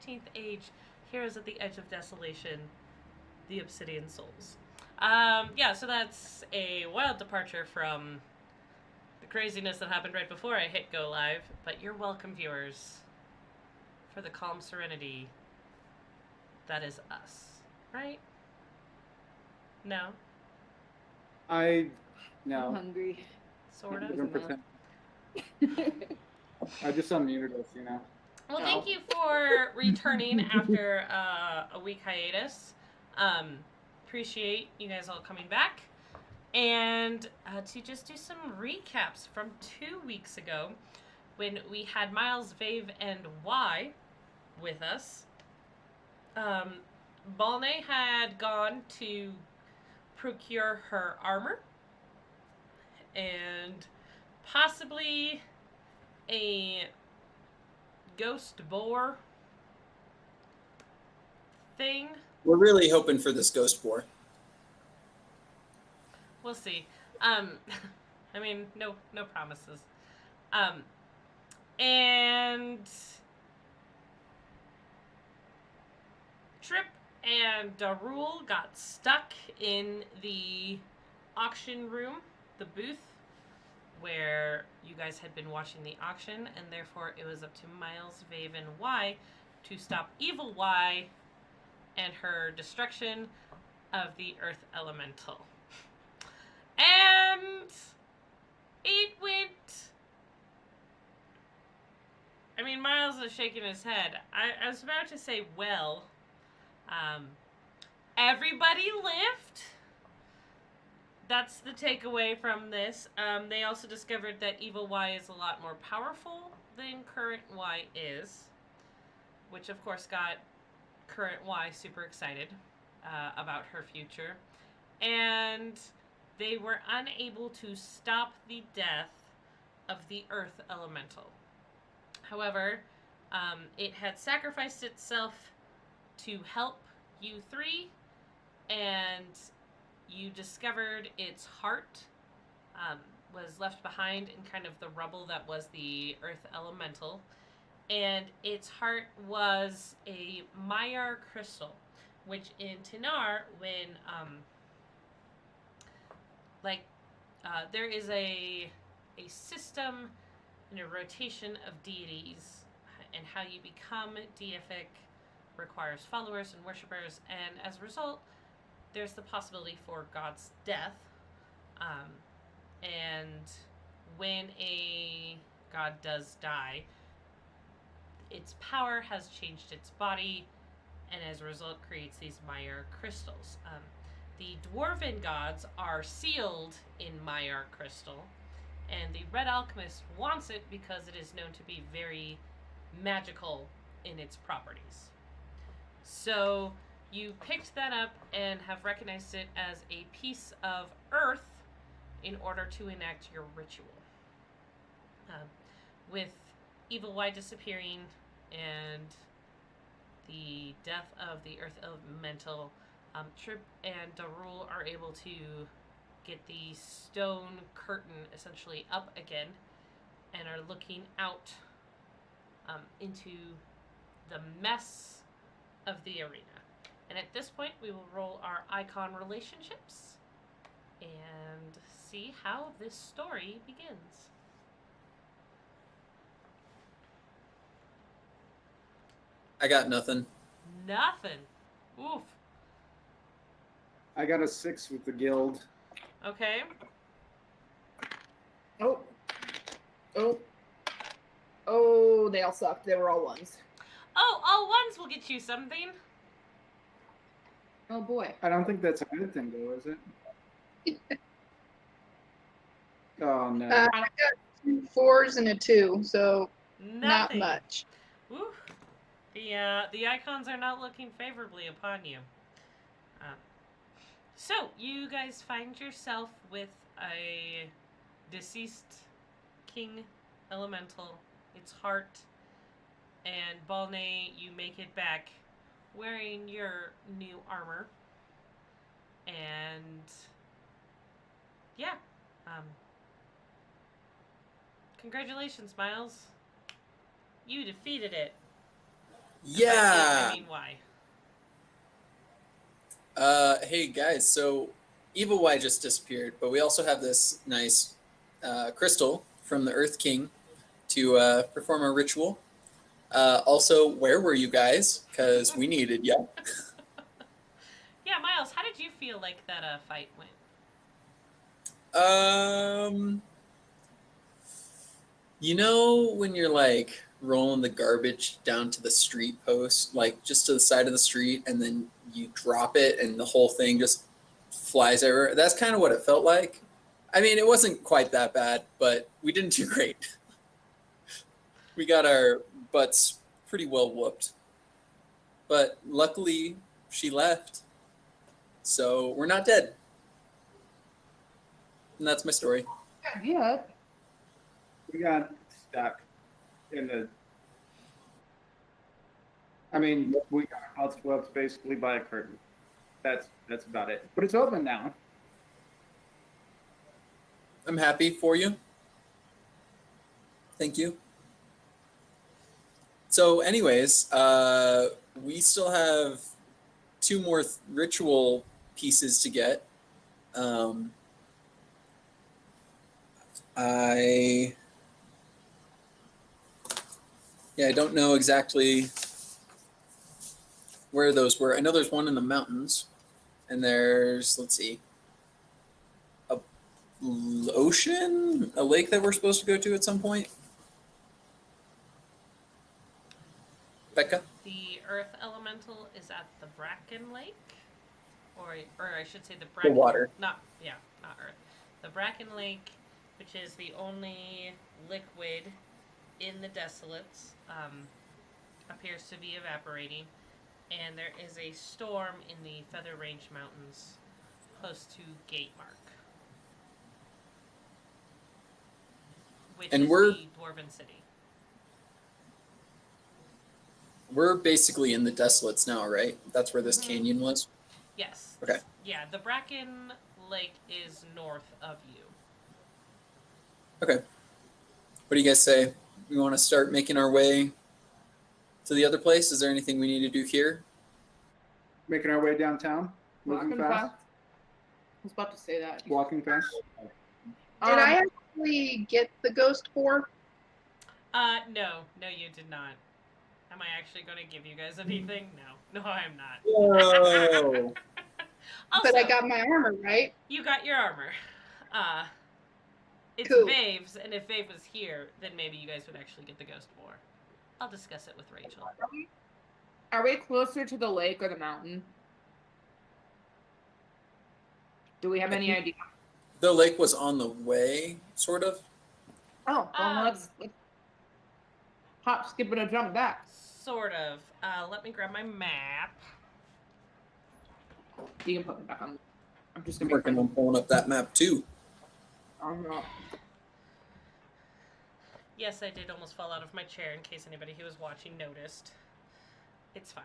13th Age, Heroes at the Edge of Desolation, the Obsidian Souls. So that's a wild departure from the craziness that happened right before I hit go live, but you're welcome, viewers, for the calm serenity that is us, right? No? No. I'm hungry. Sort of? I just unmuted us, you know. Well, thank you for returning after a week hiatus. Appreciate you guys all coming back. And to just do some recaps from 2 weeks ago when we had Miles, Vave, and Y with us. Balne had gone to procure her armor and possibly a ghost boar thing. We're really hoping for this ghost boar. We'll see. I mean, no promises. And Trip and Darul got stuck in the auction room, the booth, where you guys had been watching the auction, and therefore it was up to Miles, Vave, and Y to stop Evil Y and her destruction of the Earth Elemental. And it went... I mean, Miles is shaking his head. I was about to say, well, everybody lived. That's the takeaway from this. They also discovered that Evil Y is a lot more powerful than current Y is, which of course got current Y super excited about her future. And they were unable to stop the death of the Earth Elemental. However, it had sacrificed itself to help you three, and you discovered its heart was left behind in kind of the rubble that was the Earth Elemental. And its heart was a Maiar crystal, which in Tinar, when, there is a system and a rotation of deities, and how you become deific requires followers and worshippers, and as a result, there's the possibility for God's death. And when a god does die, its power has changed its body, and as a result creates these Maiar crystals. The dwarven gods are sealed in Maiar crystal, and the Red Alchemist wants it because it is known to be very magical in its properties. So you picked that up and have recognized it as a piece of earth in order to enact your ritual. With Evil Y disappearing and the death of the Earth Elemental, Trip and Darul are able to get the stone curtain essentially up again and are looking out into the mess of the arena. And at this point, we will roll our icon relationships and see how this story begins. I got nothing. Nothing. Oof. I got a 6 with the guild. Okay. Oh, they all sucked. They were all ones. Oh, all ones will get you something. Oh boy. I don't think that's a good thing, though, is it? Oh, no. I got 2 4s and a 2, so Nothing. not much. Oof. The icons are not looking favorably upon you. So, you guys find yourself with a deceased king elemental, its heart, and Balne, you make it back wearing your new armor. And yeah. Congratulations, Miles. You defeated it. Yeah. I mean, why? Hey guys, so Evil Y just disappeared, but we also have this nice crystal from the Earth King to perform a ritual. Also, where were you guys? Because we needed you. Yeah, Miles, how did you feel like that fight went? Um, you know when you're like rolling the garbage down to the street post, like just to the side of the street, and then you drop it, and the whole thing just flies everywhere. That's kind of what it felt like. I mean, it wasn't quite that bad, but we didn't do great. We got our butts pretty well whooped. But luckily, she left, so we're not dead. And that's my story. Yeah. We got stuck in the. I mean, we got our butts whooped basically by a curtain. That's about it. But it's open now. I'm happy for you. Thank you. So, anyways, we still have two more ritual pieces to get. I I don't know exactly where those were. I know there's one in the mountains, and there's, let's see, a ocean, a lake that we're supposed to go to at some point. Becca? The Earth Elemental is at the Bracken Lake, or I should say the Bracken. water. Not Earth. The Bracken Lake, which is the only liquid in the Desolates, appears to be evaporating, and there is a storm in the Feather Range Mountains, close to Gatemark, which And is we're- the Dwarven City. We're basically in the Desolates now, right? That's where this canyon was? Yes. Okay. Yeah, the Bracken Lake is north of you. Okay. What do you guys say? We want to start making our way to the other place? Is there anything we need to do here? Making our way downtown. Moving Walking fast. fast. I was about to say that. Walking fast. Did I actually get the ghost boar? No, you did not. Am I actually going to give you guys anything? No, I'm not. Whoa. Also, But I got my armor, right? you got your armor. It's Cool. Vave's, and if Vave was here, then maybe you guys would actually get the ghost boar. I'll discuss it with Rachel. Are we closer to the lake or the mountain? Do we have any idea? The lake was on the way, sort of. Oh, well, let's hop, skip, and a jump back. Sort of. Let me grab my map. You can put me back on. I'm just I'm gonna working on pulling up that map too. I'm not. Yes, I did almost fall out of my chair in case anybody who was watching noticed. It's fine.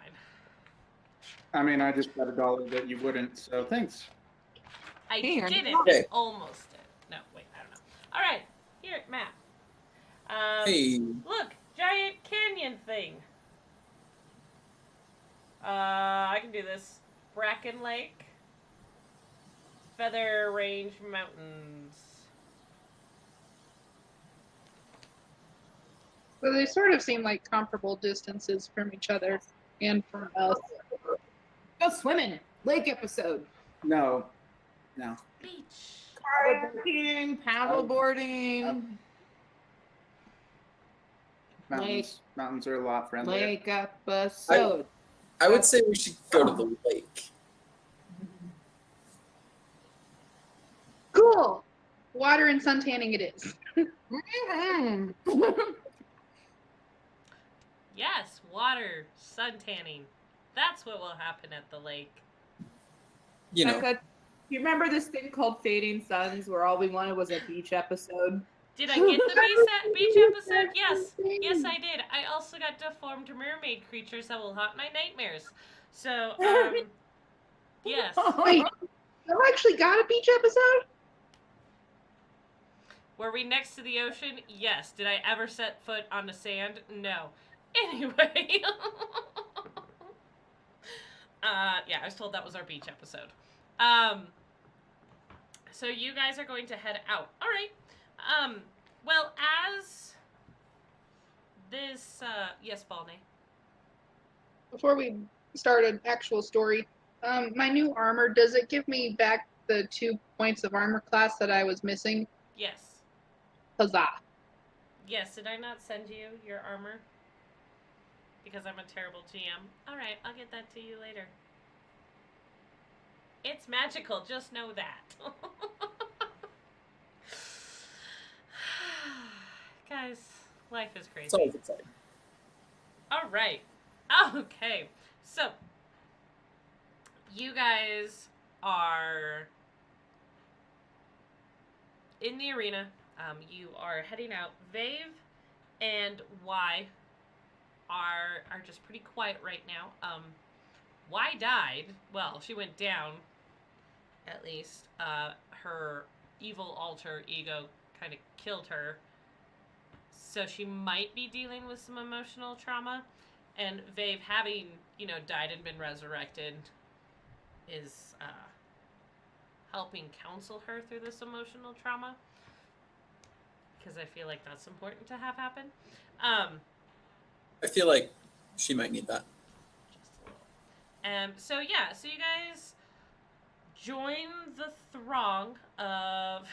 I mean, I just got $1 that you wouldn't, so thanks. I Here. didn't. Okay. Almost did. No, wait, I don't know. All right, here, map. Hey, Look, giant canyon thing. I can do this. Bracken Lake. Feather Range Mountains. So they sort of seem like comparable distances from each other and from us. Go swimming. Lake episode. No. Beach. Kayaking, paddleboarding. Mountains are a lot friendlier. Lake episode. I would say we should go to the lake. Cool. Water and sun tanning it is. Mhm. Yes, water, sun tanning. That's what will happen at the lake. You know, Becca, you remember this thing called Fading Suns where all we wanted was a beach episode? Did I get the beach episode? Yes, I did. I also got deformed mermaid creatures that will haunt my nightmares. So, yes. Wait, you actually got a beach episode? Were we next to the ocean? Yes. Did I ever set foot on the sand? No. Anyway. Yeah, I was told that was our beach episode. So you guys are going to head out. All right. Well, as this, yes, Balney. Before we start an actual story, my new armor, does it give me back the 2 points of armor class that I was missing? Yes. Huzzah. Yes, did I not send you your armor? Because I'm a terrible GM. Alright, I'll get that to you later. It's magical, just know that. Guys, life is crazy. It's always exciting. Alright. Okay. So, you guys are in the arena. You are heading out. Vave and Y are just pretty quiet right now. Y died. Well, she went down. At least her evil alter ego kind of killed her. So she might be dealing with some emotional trauma. And Vave, having died and been resurrected, is helping counsel her through this emotional trauma. Because I feel like that's important to have happen. I feel like she might need that. Just a little. So you guys join the throng of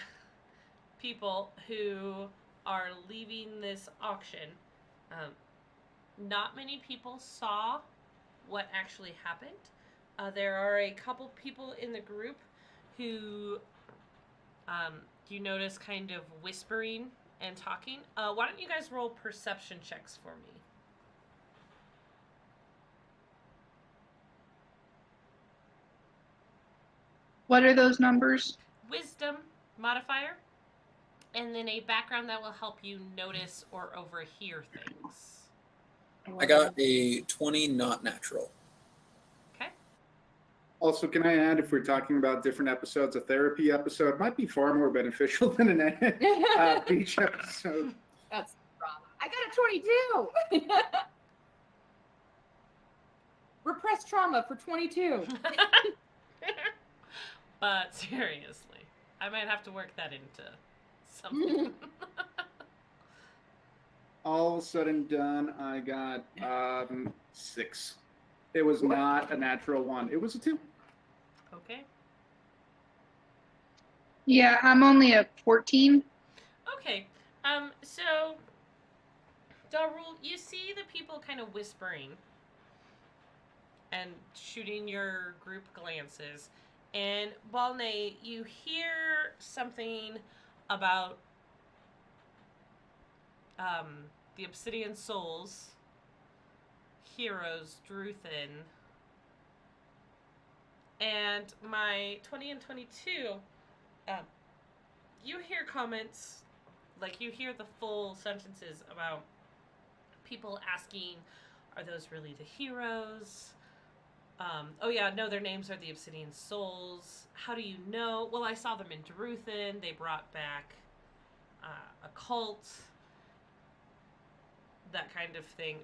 people who are leaving this auction. Not many people saw what actually happened. There are a couple people in the group who you notice kind of whispering and talking. Why don't you guys roll perception checks for me? What are those numbers? Wisdom modifier, and then a background that will help you notice or overhear things. I got a 20 not natural. Okay. Also, can I add, if we're talking about different episodes, a therapy episode might be far more beneficial than an beach episode. That's wrong. I got a 22. Repressed trauma for 22. But seriously, I might have to work that into something. All said and done, I got 6. It was not a natural 1. It was a 2. Okay. Yeah, I'm only at 14. Okay. So, Darul, you see the people kind of whispering and shooting your group glances. And Balne, you hear something about the Obsidian Souls, heroes, Druthin, and my 20 and 22, you hear comments, like you hear the full sentences about people asking, are those really the heroes? Oh yeah, no, their names are the Obsidian Souls. How do you know? Well, I saw them in Druthin. They brought back a cult. That kind of thing.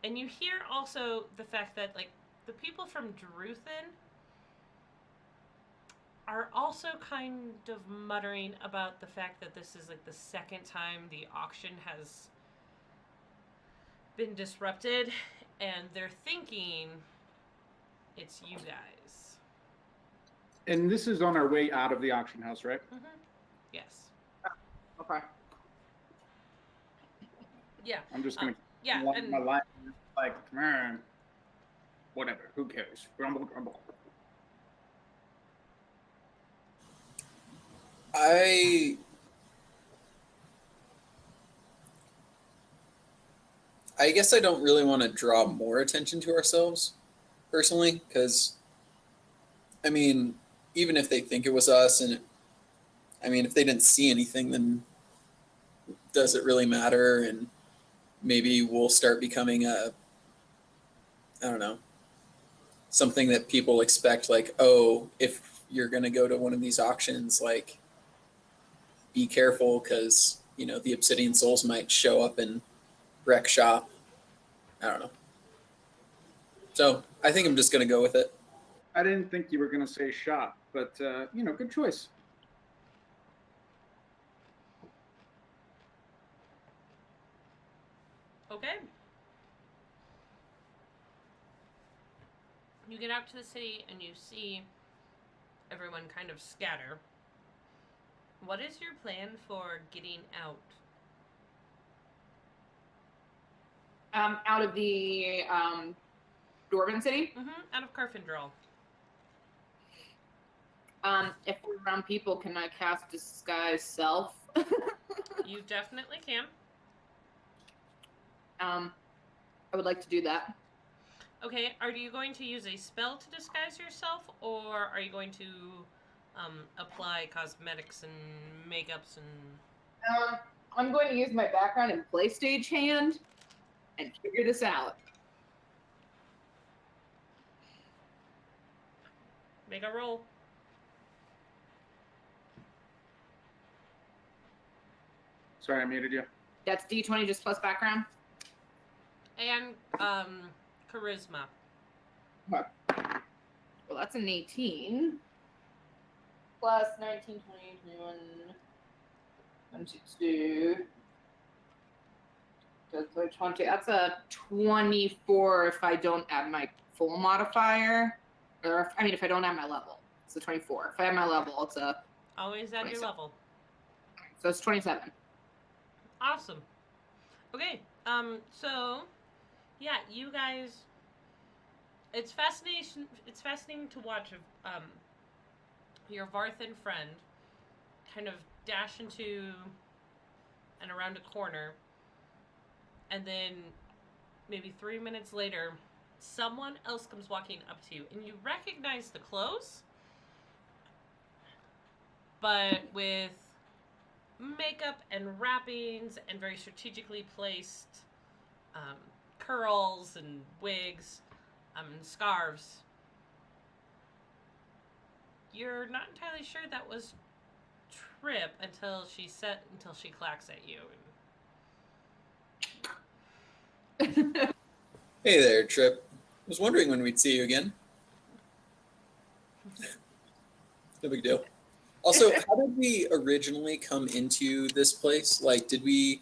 And you hear also the fact that, like, the people from Druthin are also kind of muttering about the fact that this is, like, the second time the auction has been disrupted, and they're thinking it's you guys. And this is on our way out of the auction house, right? Mm-hmm. Yes. Okay. Yeah. I'm just going to Yeah, walk and my life like, man, whatever, who cares? Grumble, grumble. I guess I don't really want to draw more attention to ourselves, personally, because, I mean, even if they think it was us, and if they didn't see anything, then does it really matter? And maybe we'll start becoming something that people expect, like, oh, if you're going to go to one of these auctions, like, be careful, because, the Obsidian Souls might show up and wreck shop. I don't know. So I think I'm just gonna go with it. I didn't think you were going to say shop, but good choice. Okay. You get out to the city and you see everyone kind of scatter. What is your plan for getting out? Out of the Dwarven city. Out of Carfindral. If we're around people, can I cast disguise self? You definitely can. I would like to do that. Okay, are you going to use a spell to disguise yourself, or are you going to apply cosmetics and makeups and... I'm going to use my background in play stage hand and figure this out. Make a roll. Sorry, I muted you. That's D20 just plus background. And charisma. Well, that's an 18. Plus 19, 20, 21, 22. That's 20. That's a 24 if I don't add my full modifier. Or, if I don't add my level. It's a 24. If I add my level, it's a... Always add your level. So it's 27. Awesome. Okay, so... Yeah, you guys... It's fascinating to watch your Varthan friend kind of dash into and around a corner, and then maybe 3 minutes later, someone else comes walking up to you, and you recognize the clothes, but with makeup and wrappings and very strategically placed curls and wigs and scarves. You're not entirely sure that was Trip until she clacks at you. Hey there, Trip. I was wondering when we'd see you again. No big deal. Also, how did we originally come into this place? Like, did we...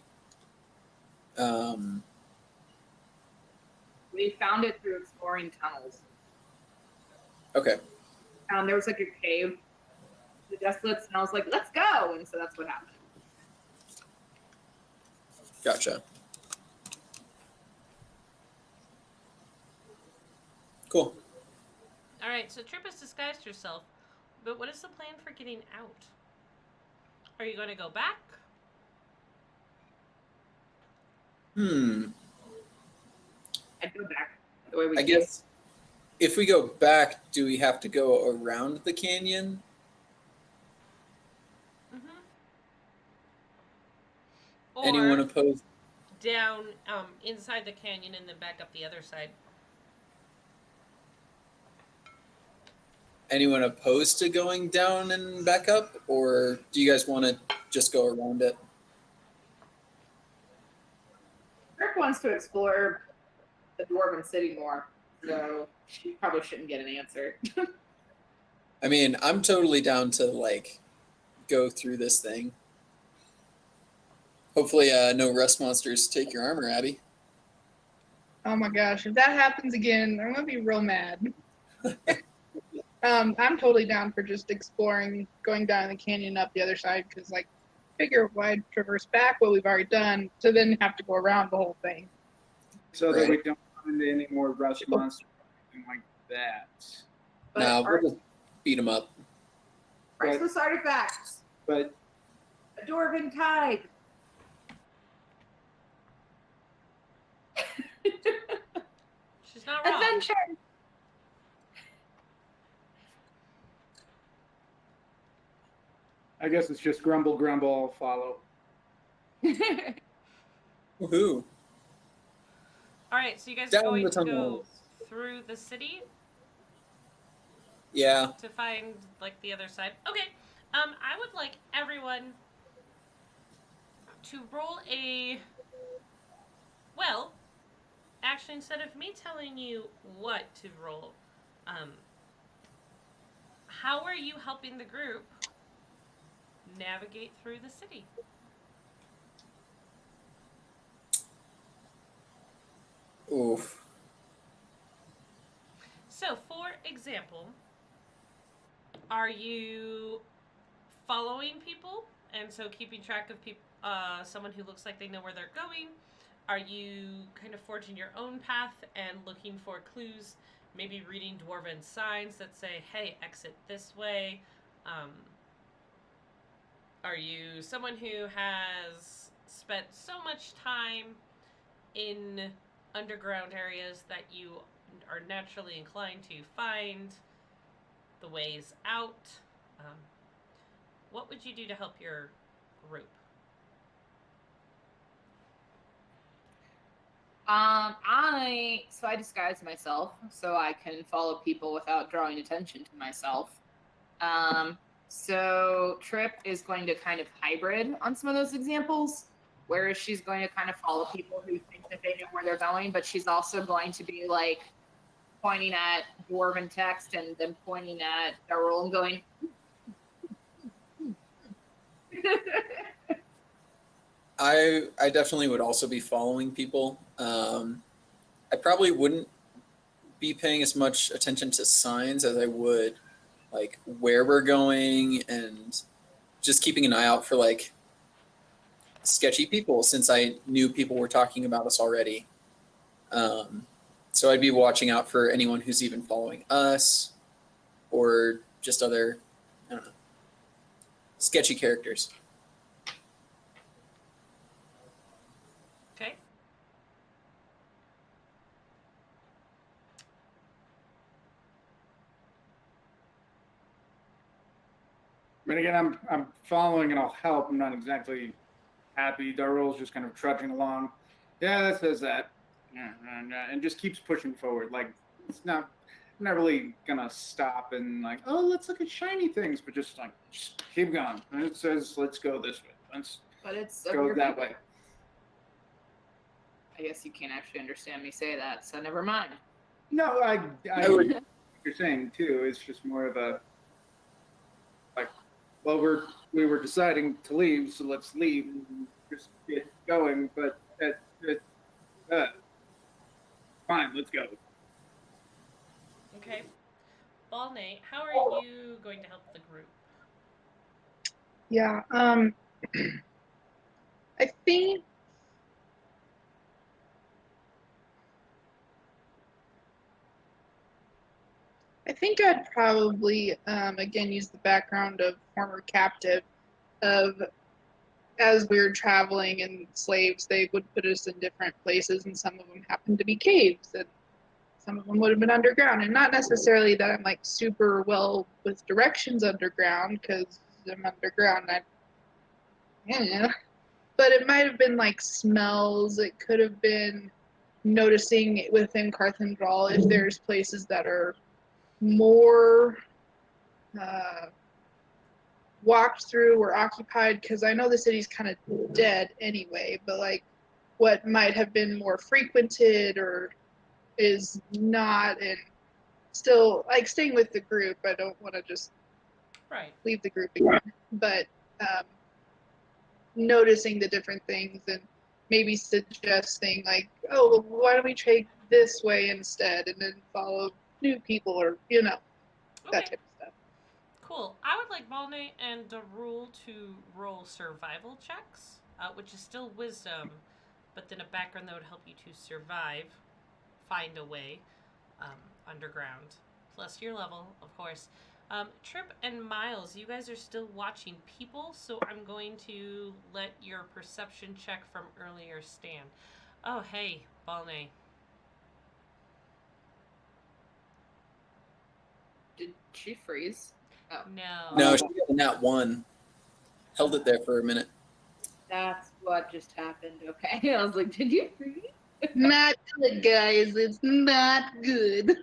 We found it through exploring tunnels. Okay. There was like a cave, the Desolates, and I was like, let's go! And so that's what happened. Gotcha. Cool. Alright, so Trip has disguised herself, but what is the plan for getting out? Are you going to go back? I'd go back the way we I came. guess if we go back, do we have to go around the canyon? Or Anyone opposed? down inside the canyon and then back up the other side. Anyone opposed to going down and back up? Or do you guys want to just go around it? Rick wants to explore the Dwarven city more, so she probably shouldn't get an answer. I mean, I'm totally down to, like, go through this thing. Hopefully no rust monsters take your armor, Abby. Oh my gosh, if that happens again, I'm gonna be real mad. I'm totally down for just exploring, going down the canyon up the other side, because figure why traverse back what we've already done to then have to go around the whole thing. So that Right. we don't run into any more rust monsters or anything like that. But No, we'll just beat them up. priceless artifacts, But a Dwarven tide. She's not wrong. Adventure. I guess it's just grumble, grumble, follow. Woohoo. Alright, so you guys Down are going the to go tunnels. through the city Yeah. to find the other side. Okay. I would like everyone to roll actually, instead of me telling you what to roll, how are you helping the group navigate through the city? Oof. So, for example, are you following people and so keeping track of people, someone who looks like they know where they're going? Are you kind of forging your own path and looking for clues? Maybe reading dwarven signs that say, "Hey, exit this way." Um, are you someone who has spent so much time in underground areas that you are naturally inclined to find the ways out? Um, what would you do to help your group? I disguise myself so I can follow people without drawing attention to myself. So Trip is going to kind of hybrid on some of those examples, whereas she's going to kind of follow people who think that they know where they're going, but she's also going to be like pointing at dwarven text and then pointing at Darrell and going. I definitely would also be following people. I probably wouldn't be paying as much attention to signs as I would like where we're going and just keeping an eye out for like sketchy people since I knew people were talking about us already. So I'd be watching out for anyone who's even following us or just other, I don't know, sketchy characters. Okay. But again, I'm following and I'll help. I'm not exactly happy. Darrell's just kind of trudging along. Yeah, that says that. Yeah, and just keeps pushing forward. Like it's not I'm not really gonna stop and like, oh, let's look at shiny things, but just like just keep going. And it says let's go this way. Let's But it's go that way. I guess you can't actually understand me say that, so never mind. No, I would- what you're saying too. It's just more of a like, well, we were deciding to leave, so let's leave and just get going. But uh, fine, let's go. Okay. Balnate, how are you going to help the group? Yeah. I think I'd probably again use the background of former captive of as we were traveling and slaves, they would put us in different places, and some of them happened to be caves, and some of them would have been underground. And not necessarily that I'm like super well with directions underground, because I'm underground. Yeah, but it might have been like smells. It could have been noticing within Carthendral if there's places that are more uh, walked through or occupied, because I know the city's kind of dead anyway, but like what might have been more frequented or is not, and still like staying with the group. I don't want to just Right. leave the group again, but um, noticing the different things and maybe suggesting like, oh, well, why don't we trade this way instead, and then follow new people, or that Okay. type of stuff. Cool. I would like Balnate and Darul to roll survival checks, which is still wisdom, but then a background that would help you to survive, find a way underground, plus your level, of course. Trip and Miles, you guys are still watching people, so I'm going to let your perception check from earlier stand. Oh, hey, Balnate. Did she freeze? Oh, No. No, she got a nat 1. Held it there for a minute. that's what just happened. Okay, I was like, did you freeze? Not good, guys. It's not good.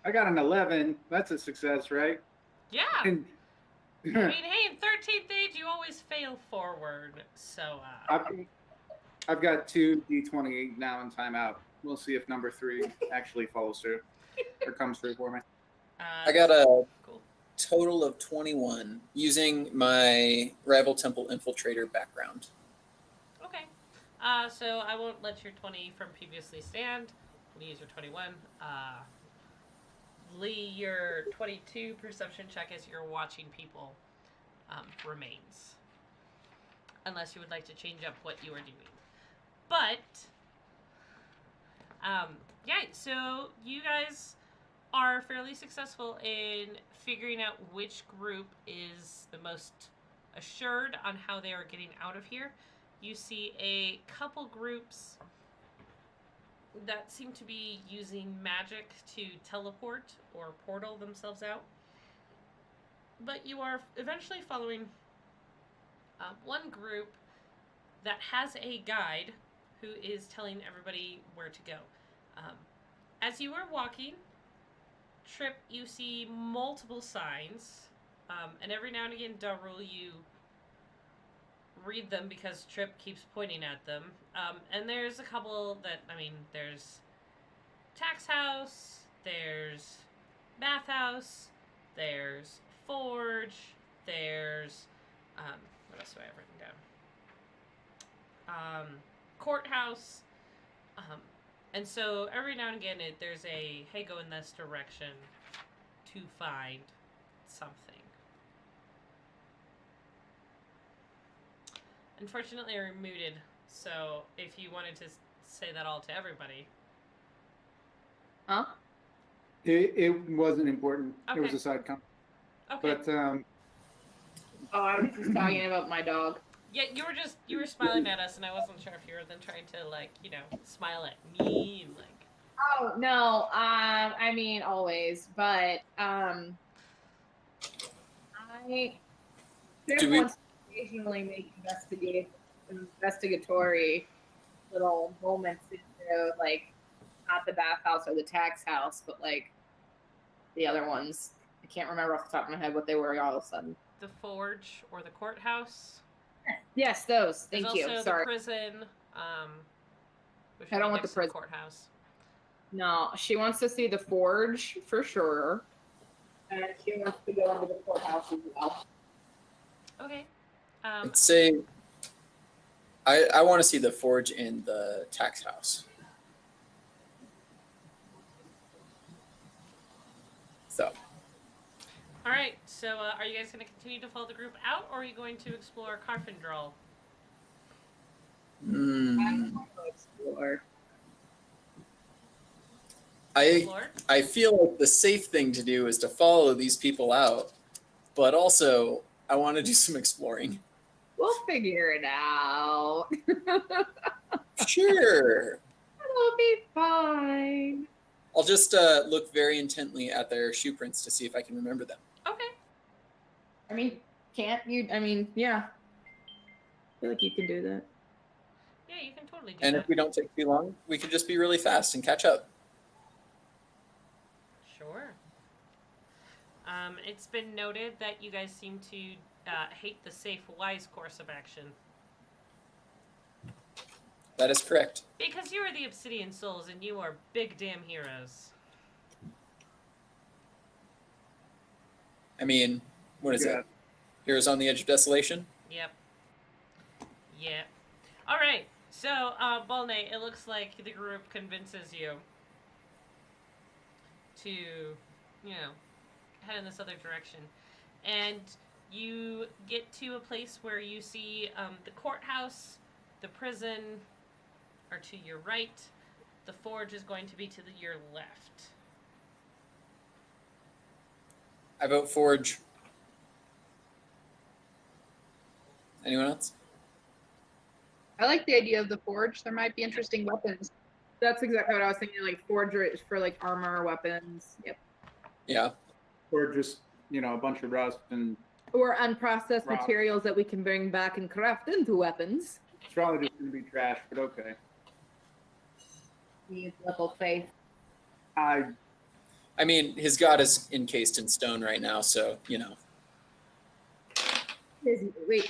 I got an 11. That's a success, right? Yeah. And I mean, hey, in 13th age, you always fail forward, so, I, I've got 2 D28 now in timeout. We'll see if number 3 actually follows through or comes through for me. I got a Cool. total of 21 using my Rival Temple Infiltrator background. Okay. So I won't let your 20 from previously stand. We'll use your 21. Lee, your 22 perception check as you're watching people remains. Unless you would like to change up what you are doing. But, yeah, so you guys are fairly successful in figuring out which group is the most assured on how they are getting out of here. You see a couple groups that seem to be using magic to teleport or portal themselves out. But you are eventually following one group that has a guide who is telling everybody where to go. As you are walking, Trip, you see multiple signs, and every now and again, Darul, you read them because Trip keeps pointing at them. And there's a couple that, there's Tax House, there's Bathhouse, there's Forge, there's, what else do I have written down? Courthouse. And so every now and again, there's a, hey, go in this direction to find something. Unfortunately, you're muted, so if you wanted to say that all to everybody. Huh? It wasn't important. Okay. It was a side comment. Okay. But Oh, I was just talking about my dog. Yeah, you were smiling at us, and I wasn't sure if you were then trying to, smile at me, and, Oh no, always, but I Do we- wants to occasionally make investigatory little moments into not the bathhouse or the tax house, but the other ones. I can't remember off the top of my head what they were all of a sudden. the Forge or the Courthouse. Yes, those. Thank There's you. also Sorry. the prison. Which I would don't be want next the to prison. Courthouse. No, she wants to see the Forge for sure. And she wants to go into the courthouse as well. Okay. I'd say I want to see the Forge in the Tax House. So. All right. So, are you guys going to continue to follow the group out, or are you going to explore Carfindral? Explore. I feel like the safe thing to do is to follow these people out, but also I want to do some exploring. We'll figure it out. Sure. It'll be fine. I'll just look very intently at their shoe prints to see if I can remember them. Okay. Can't you? Yeah. I feel like you can do that. Yeah, you can totally do And that. if we don't take too long, we could just be really fast and catch up. Sure. It's been noted that you guys seem to hate the safe, wise course of action. That is correct. Because you are the Obsidian Souls, and you are big damn heroes. What is it? Heroes on the Edge of Desolation? Yep. Yeah. All right. So, Balne, it looks like the group convinces you to, head in this other direction. And you get to a place where you see the courthouse, the prison are to your right. The Forge is going to be to your left. I vote Forge. Anyone else? I like the idea of the Forge. There might be interesting weapons. That's exactly what I was thinking. Forge is for armor, weapons. Yep. Yeah. or just a bunch of rust and Or unprocessed Rock. materials that we can bring back and craft into weapons. it's probably just gonna be trash, but okay. Need little faith. His god is encased in stone right now, so. Wait,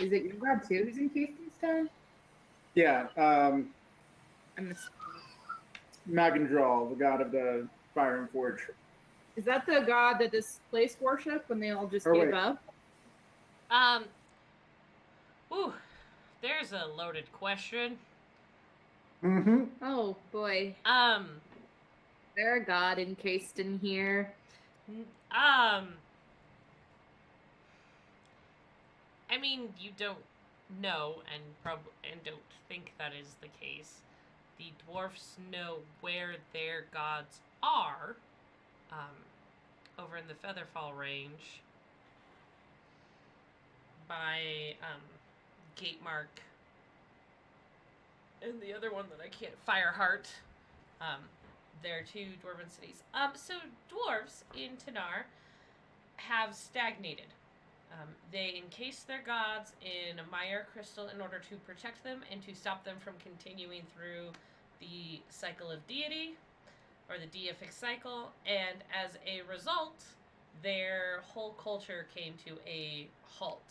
is it your god too who's encased in stone? Yeah, I missed. Magandral, the god of the fire and forge. Is that the god that this place worshipped when they all just Or gave wait. up? Ooh, there's a loaded question. Mm-hmm. Oh boy. Um, Is there a god encased in here? I mean, you don't know and don't think that is the case. The dwarfs know where their gods are, over in the Featherfall range by Gatemark and the other one that I can't, Fireheart. They're two dwarven cities. So dwarves in Tanar have stagnated. They encase their gods in a Mire crystal in order to protect them and to stop them from continuing through the cycle of deity, or the deific cycle, and as a result, their whole culture came to a halt.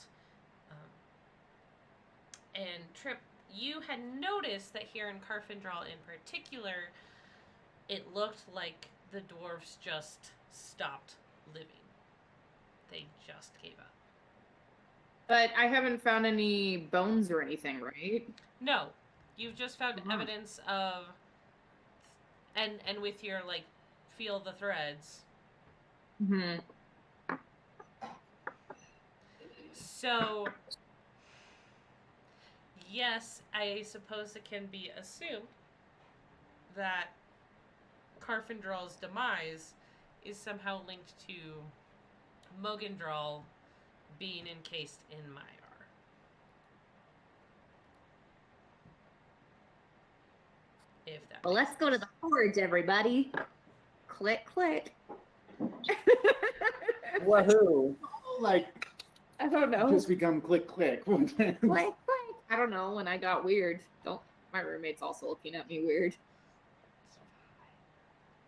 And Trip, you had noticed that here in Carfindral in particular, it looked like the dwarves just stopped living. They just gave up. But I haven't found any bones or anything, right? No, you've just found Mhm. evidence of, and with your like, feel the threads. Mm-hmm. So, yes, I suppose it can be assumed that Carfindral's demise is somehow linked to Mogandral being encased in Maiar. If that Well, makes let's go to the forge, everybody. Click, click. Wahoo! Like, I don't know. just become click, click. Click, click. I don't know. When I got weird, don't. My roommate's also looking at me weird.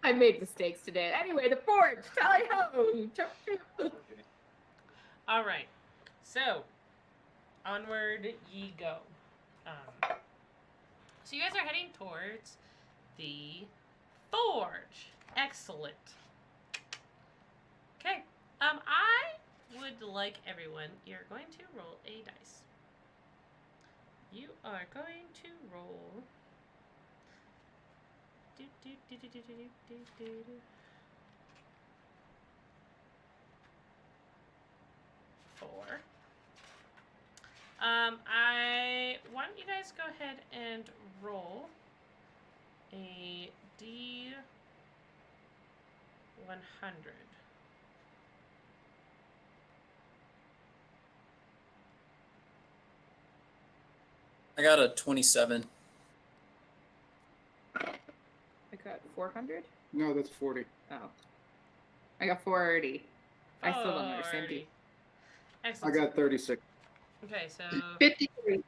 I made mistakes today. Anyway, the forge. Tally ho! All right. So, onward ye go. So you guys are heading towards the forge. Excellent. Okay. I would like everyone. You're going to roll a dice. You are going to roll. 4. I want you guys go ahead and roll a D100. I got a 27. I got 400. No, that's 40. Oh, I got 480. I still don't understand Alrighty. you. Excellent. I got 36. Okay, so 53.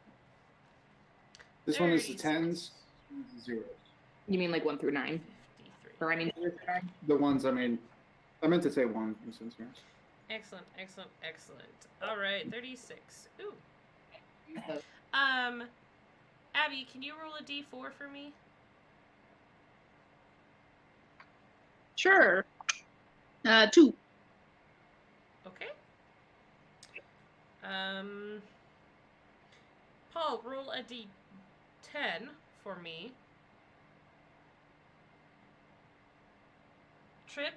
This one is the 36. tens. This one's the zeros. You mean like 1 through 9? 53. Or I mean 0 through 9? The ones, I mean, I meant to say one. This is yours. Excellent, excellent, excellent. All right, 36. Ooh. Oh. Abby, can you roll a D4 for me? Sure. 2. Okay. Paul, roll a D10 for me. Trip,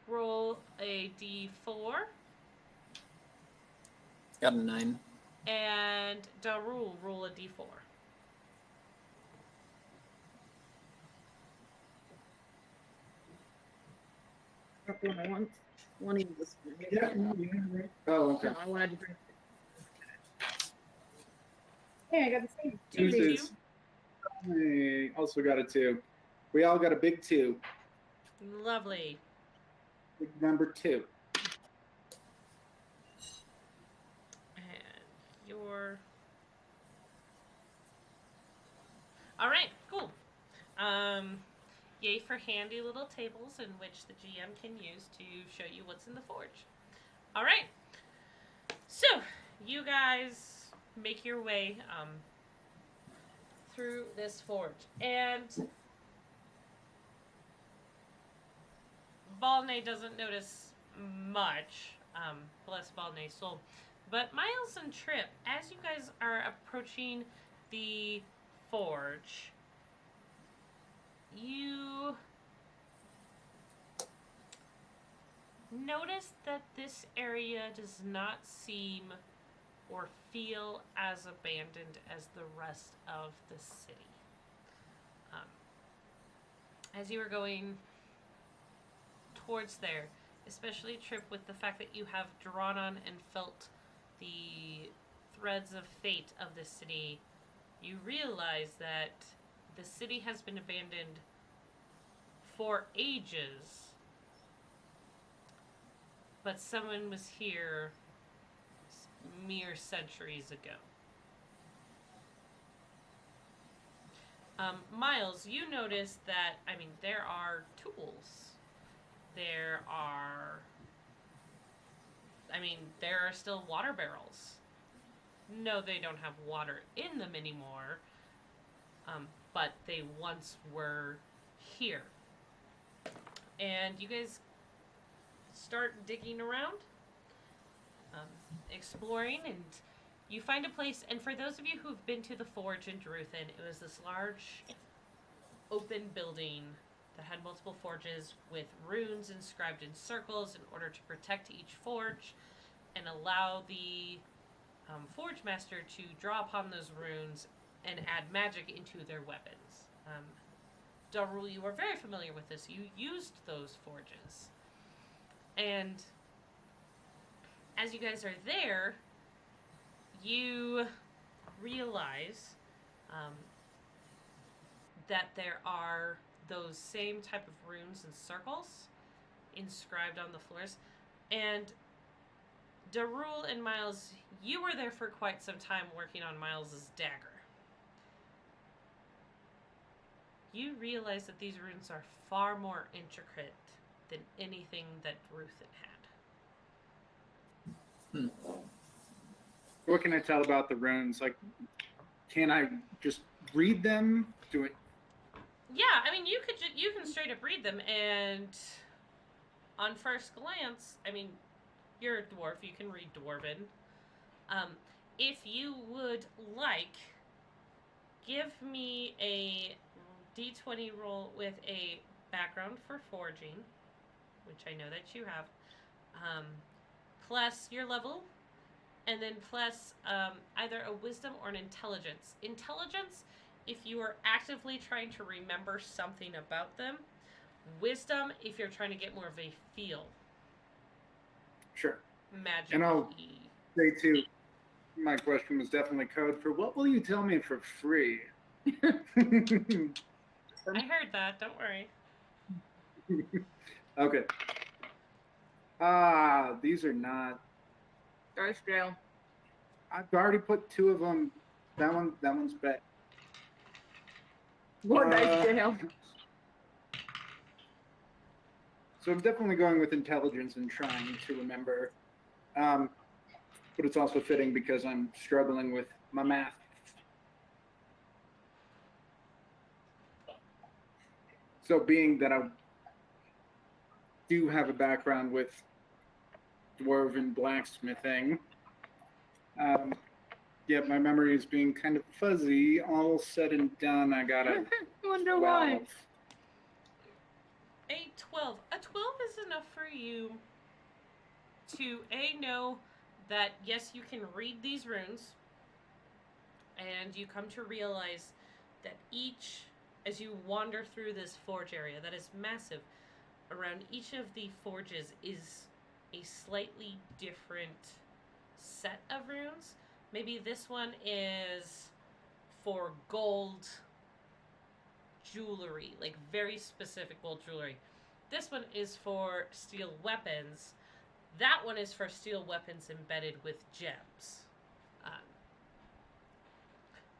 roll a D4. Got a 9. And Darul, roll a D4. That's the one I want. One of this. Oh, okay. No, I wanted to drink. Hey, I got the same. Two, two. Deuces. I also got a 2. We all got a big 2. Lovely. Big number 2. And your. All right, cool. Yay for handy little tables in which the GM can use to show you what's in the forge. All right. So, you guys make your way through this forge. And Balnay doesn't notice much. Bless Balnay's soul. But Miles and Trip, as you guys are approaching the forge, you notice that this area does not seem or feel as abandoned as the rest of the city. As you are going towards there, especially Trip, with the fact that you have drawn on and felt the threads of fate of this city, you realize that the city has been abandoned for ages, but someone was here mere centuries ago. Miles, you notice that, there are tools. There are still water barrels. No, they don't have water in them anymore, but they once were here. And you guys start digging around, exploring, and you find a place. And for those of you who've been to the forge in Druthan, it was this large open building that had multiple forges with runes inscribed in circles in order to protect each forge and allow the forge master to draw upon those runes and add magic into their weapons. Darul, you are very familiar with this. You used those forges. And as you guys are there, you realize that there are those same type of runes and circles inscribed on the floors. And Darul and Miles, you were there for quite some time working on Miles's dagger. You realize that these runes are far more intricate than anything that Druthan had. What can I tell about the runes? Like, can I just read them? Do it. Yeah, you can straight up read them, and on first glance, you're a dwarf. You can read Dwarven. If you would like, give me a D20 roll with a background for forging, which I know that you have, plus your level, and then plus either a wisdom or an intelligence. Intelligence, if you are actively trying to remember something about them. Wisdom, if you're trying to get more of a feel. Sure. Magic. And I'll say too, my question was definitely code for what will you tell me for free? I heard that. Don't worry. Okay. These are not. Dice jail. I've already put 2 of them. That one's bet. More dice jail. So I'm definitely going with intelligence and trying to remember. But it's also fitting because I'm struggling with my math. So being that I do have a background with dwarven blacksmithing, yet my memory is being kind of fuzzy. All said and done, I got a Wonder why. 12. A 12. A 12 is enough for you to know that, yes, you can read these runes, and you come to realize that as you wander through this forge area that is massive, around each of the forges is a slightly different set of runes. Maybe this one is for gold jewelry, like very specific gold jewelry. This one is for steel weapons. That one is for steel weapons embedded with gems.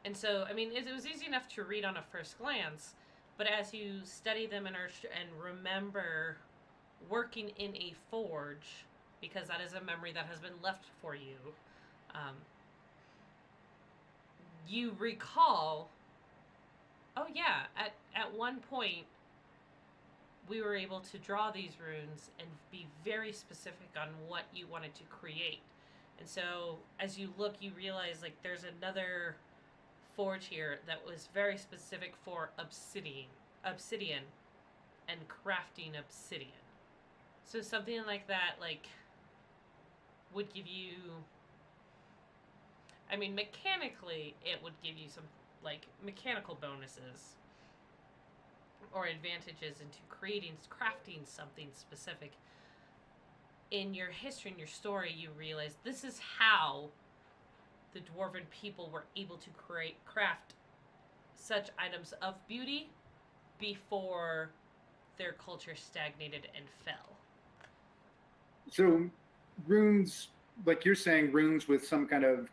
And so, it was easy enough to read on a first glance, but as you study them and remember working in a forge, because that is a memory that has been left for you, you recall Oh yeah, at one point we were able to draw these runes and be very specific on what you wanted to create. And so as you look, you realize like there's another forge here that was very specific for obsidian and crafting obsidian. So something like that like would give you, I mean, mechanically it would give you some like mechanical bonuses or advantages into crafting something specific. In your history, in your story, you realize this is how the dwarven people were able to craft such items of beauty before their culture stagnated and fell. So runes, like you're saying, runes with some kind of,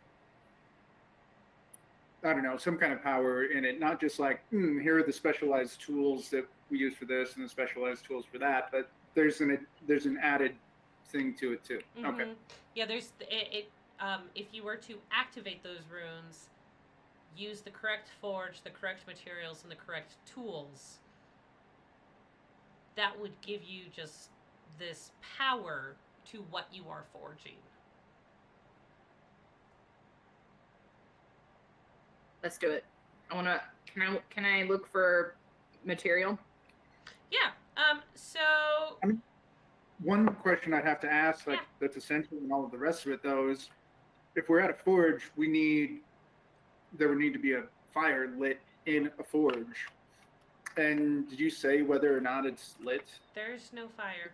I don't know, some kind of power in it, not just like, here are the specialized tools that we use for this and the specialized tools for that, but there's an added thing to it too. Mm-hmm. Okay. Yeah, there's it. If you were to activate those runes, use the correct forge, the correct materials, and the correct tools, that would give you just this power to what you are forging. Let's do it. Can I look for material? Yeah. So I mean, one question I'd have to ask, like that's essential and all of the rest of it, though, is if we're at a forge, there would need to be a fire lit in a forge. And did you say whether or not it's lit? there's no fire.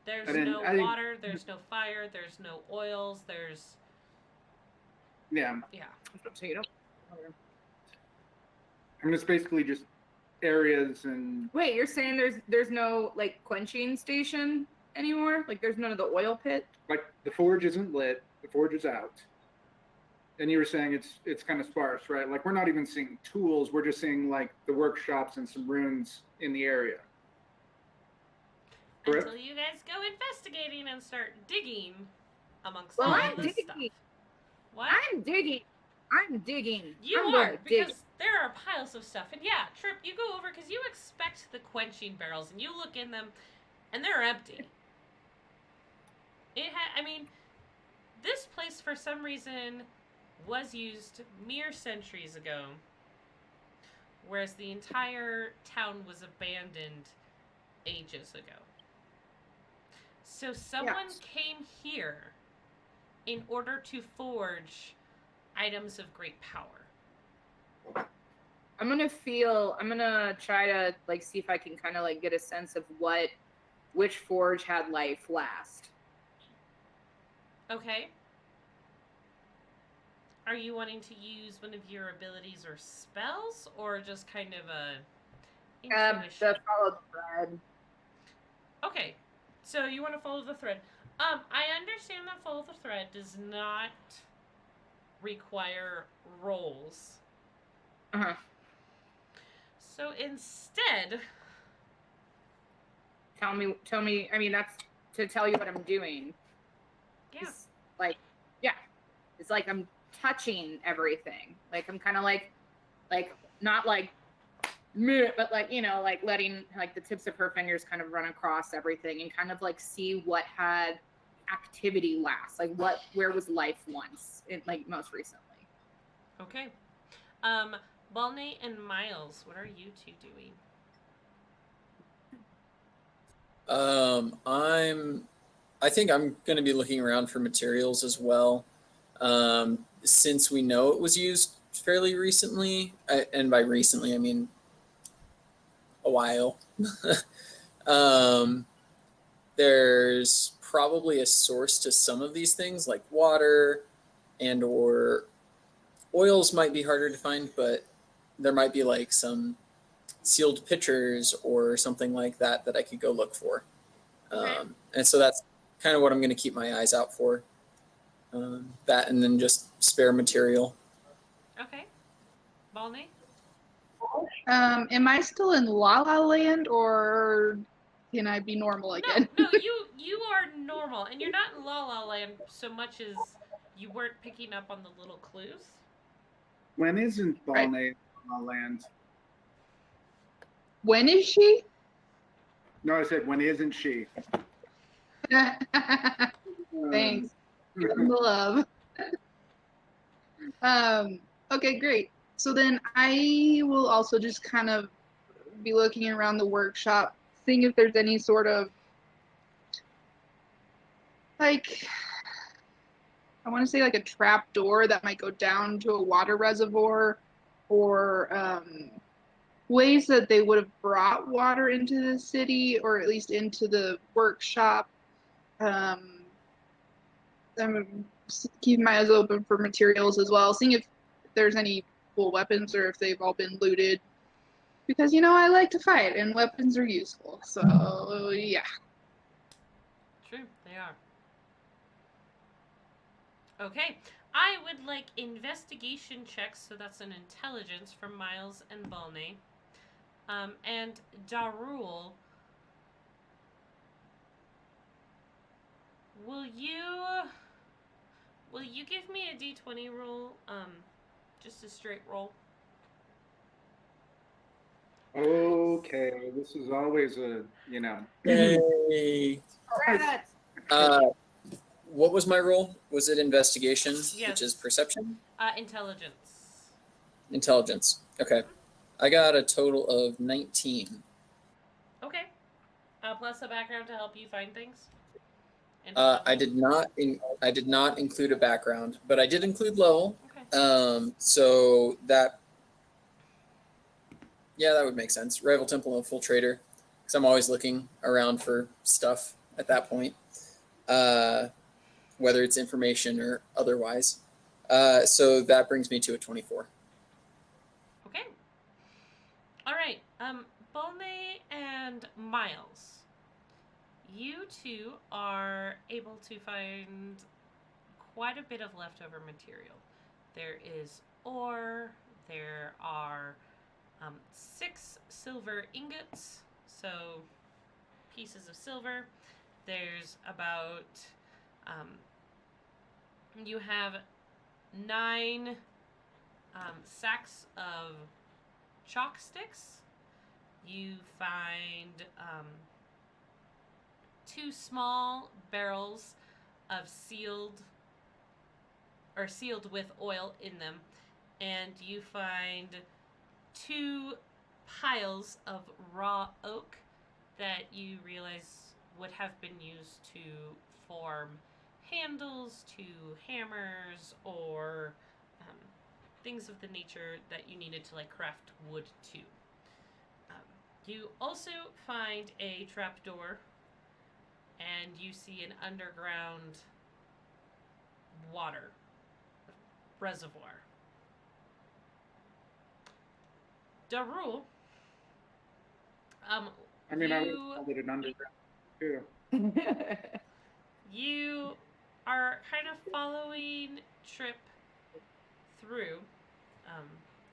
There's No water. There's no fire. There's no oils. There's yeah. So you don't. I mean, it's basically just areas and. Wait, you're saying there's no like quenching station anymore? Like there's none of the oil pit? Like the forge isn't lit. The forge is out. And you were saying it's kind of sparse, right? Like we're not even seeing tools. We're just seeing like the workshops and some runes in the area. Correct? Until you guys go investigating and start digging amongst Well, all I'm this digging. stuff. What? I'm digging. You I'm are, gonna because dig. there are piles of stuff. And yeah, Trip, you go over because you expect the quenching barrels, and you look in them, and they're empty. I mean, this place for some reason was used mere centuries ago, whereas the entire town was abandoned ages ago. So someone came here in order to forge items of great power. I'm gonna try to like see if I can kind of like get a sense of which forge had life last. Okay. Are you wanting to use one of your abilities or spells, or just kind of a intuition? The follow thread. Okay, so you want to follow the thread. I understand that follow the thread does not require rolls. Uh-huh. So instead, Tell me. I mean, that's to tell you what I'm doing. yeah. It's like, yeah, it's like I'm touching everything. Like I'm kind of like not like, meh, but like like letting like the tips of her fingers kind of run across everything and kind of like see what had activity last. Like where was life once? Like most recently. Okay. Balney and Miles, what are you two doing? I think I'm going to be looking around for materials as well. Since we know it was used fairly recently, and by recently I mean a while. There's probably a source to some of these things, like water and or oils might be harder to find, but there might be like some sealed pitchers or something like that I could go look for. Okay. And so that's kind of what I'm going to keep my eyes out for. That and then just spare material. Okay. Balney? Am I still in La La Land, or can I be normal again? No, you are normal, and you're not in La La Land so much as you weren't picking up on the little clues. When isn't Balney I'll land. When is she? No, I said when isn't she? Thanks. Give them the love. Okay, great. So then I will also just kind of be looking around the workshop, seeing if there's any sort of like I want to say like a trap door that might go down to a water reservoir, or ways that they would have brought water into the city, or at least into the workshop. I'm keeping my eyes open for materials as well, seeing if there's any cool weapons or if they've all been looted. Because I like to fight and weapons are useful. So yeah. True, they are. Okay, I would like investigation checks, so that's an intelligence from Miles and Balney. And Darul, will you give me a d20 roll? Just a straight roll. Okay, this is always a Yay. Rats. What was my role? Was it investigation, Yes. which is perception? Intelligence. Intelligence. Okay. I got a total of 19. Okay. Plus a background to help you find things. And I did not include a background, but I did include level. Okay. So that would make sense. Rival Temple and Full Trader, because I'm always looking around for stuff at that point, whether it's information or otherwise. So that brings me to a 24. Okay. All right. Balney and Miles, you two are able to find quite a bit of leftover material. There is ore. There are 6 silver ingots, so pieces of silver. There's about you have 9 sacks of chalk sticks. You find 2 small barrels of sealed with oil in them, and you find 2 piles of raw oak that you realize would have been used to form handles to hammers or things of the nature that you needed to craft wood to. You also find a trapdoor, and you see an underground water reservoir. Darul, I would have called it an underground too. you are kind of following Trip through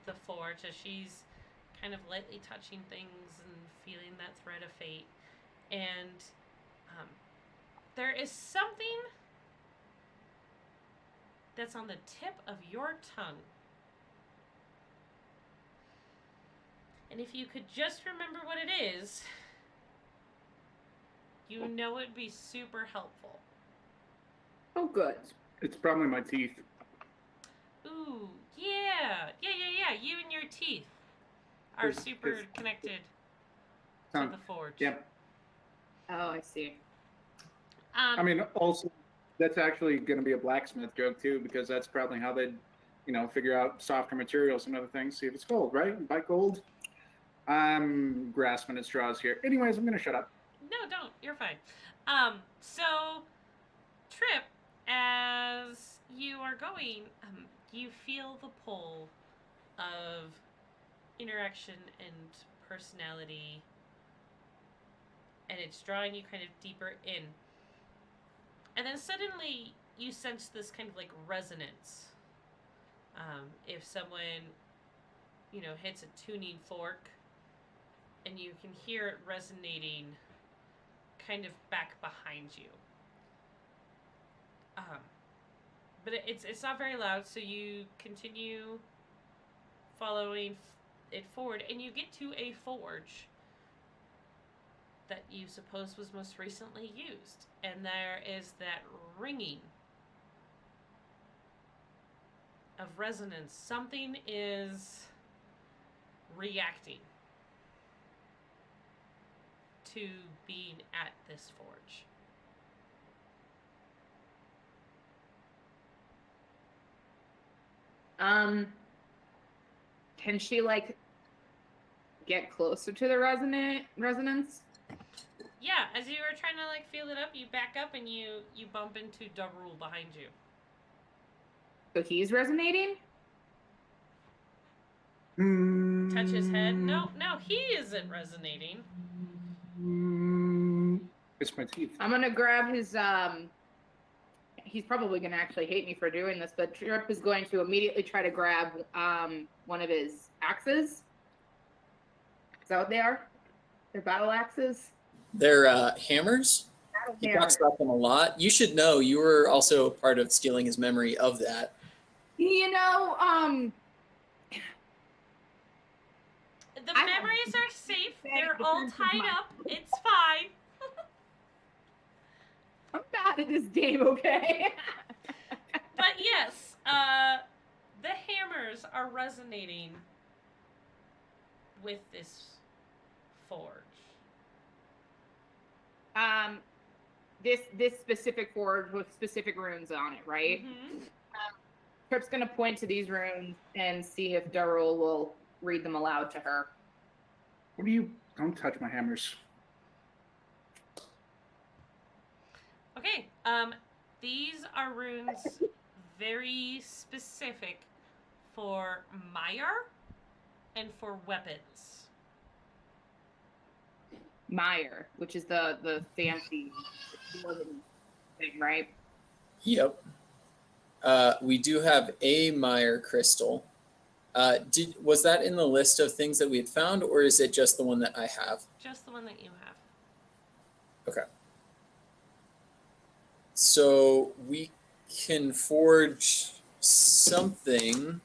the forge as she's kind of lightly touching things and feeling that thread of fate. And there is something that's on the tip of your tongue. And if you could just remember what it is, it'd be super helpful. Oh, good. It's probably my teeth. Ooh, yeah. You and your teeth are super connected to the forge. Yep. Oh, I see. Also, that's actually going to be a blacksmith joke too, because that's probably how they'd, figure out softer materials and other things. See if it's gold, right? Buy gold. I'm grasping at straws here. Anyways, I'm going to shut up. No, don't. You're fine. So, Trip, as you are going, you feel the pull of interaction and personality, and it's drawing you kind of deeper in. And then suddenly you sense this kind of resonance. If someone, hits a tuning fork, and you can hear it resonating kind of back behind you. But it's not very loud, so you continue following it forward, and you get to a forge that you suppose was most recently used. And there is that ringing of resonance. Something is reacting to being at this forge. Can she like get closer to the resonance? Yeah, as you were trying to like feel it up, you back up and you bump into Darul behind you. So he's resonating? Touch his head. No, he isn't resonating. It's my teeth. I'm gonna grab his he's probably gonna actually hate me for doing this, but Trip is going to immediately try to grab one of his axes. Is that what they are? They're battle axes? They're hammers. Battle He hammers. talks about them a lot. You should know you were also part of stealing his memory of that. You know, The I- memories are safe. They're all tied up. It's fine. I'm bad at this game, okay? But yes, the hammers are resonating with this forge. This specific forge with specific runes on it, right? Mm-hmm. Trip's gonna point to these runes and see if Darul will read them aloud to her. What do you? Don't touch my hammers. Okay. These are runes very specific for Mire and for weapons. Mire, which is the fancy thing, right? Yep. We do have a Meyer crystal. Was that in the list of things that we had found, or is it just the one that I have? Just the one that you have. Okay. So we can forge something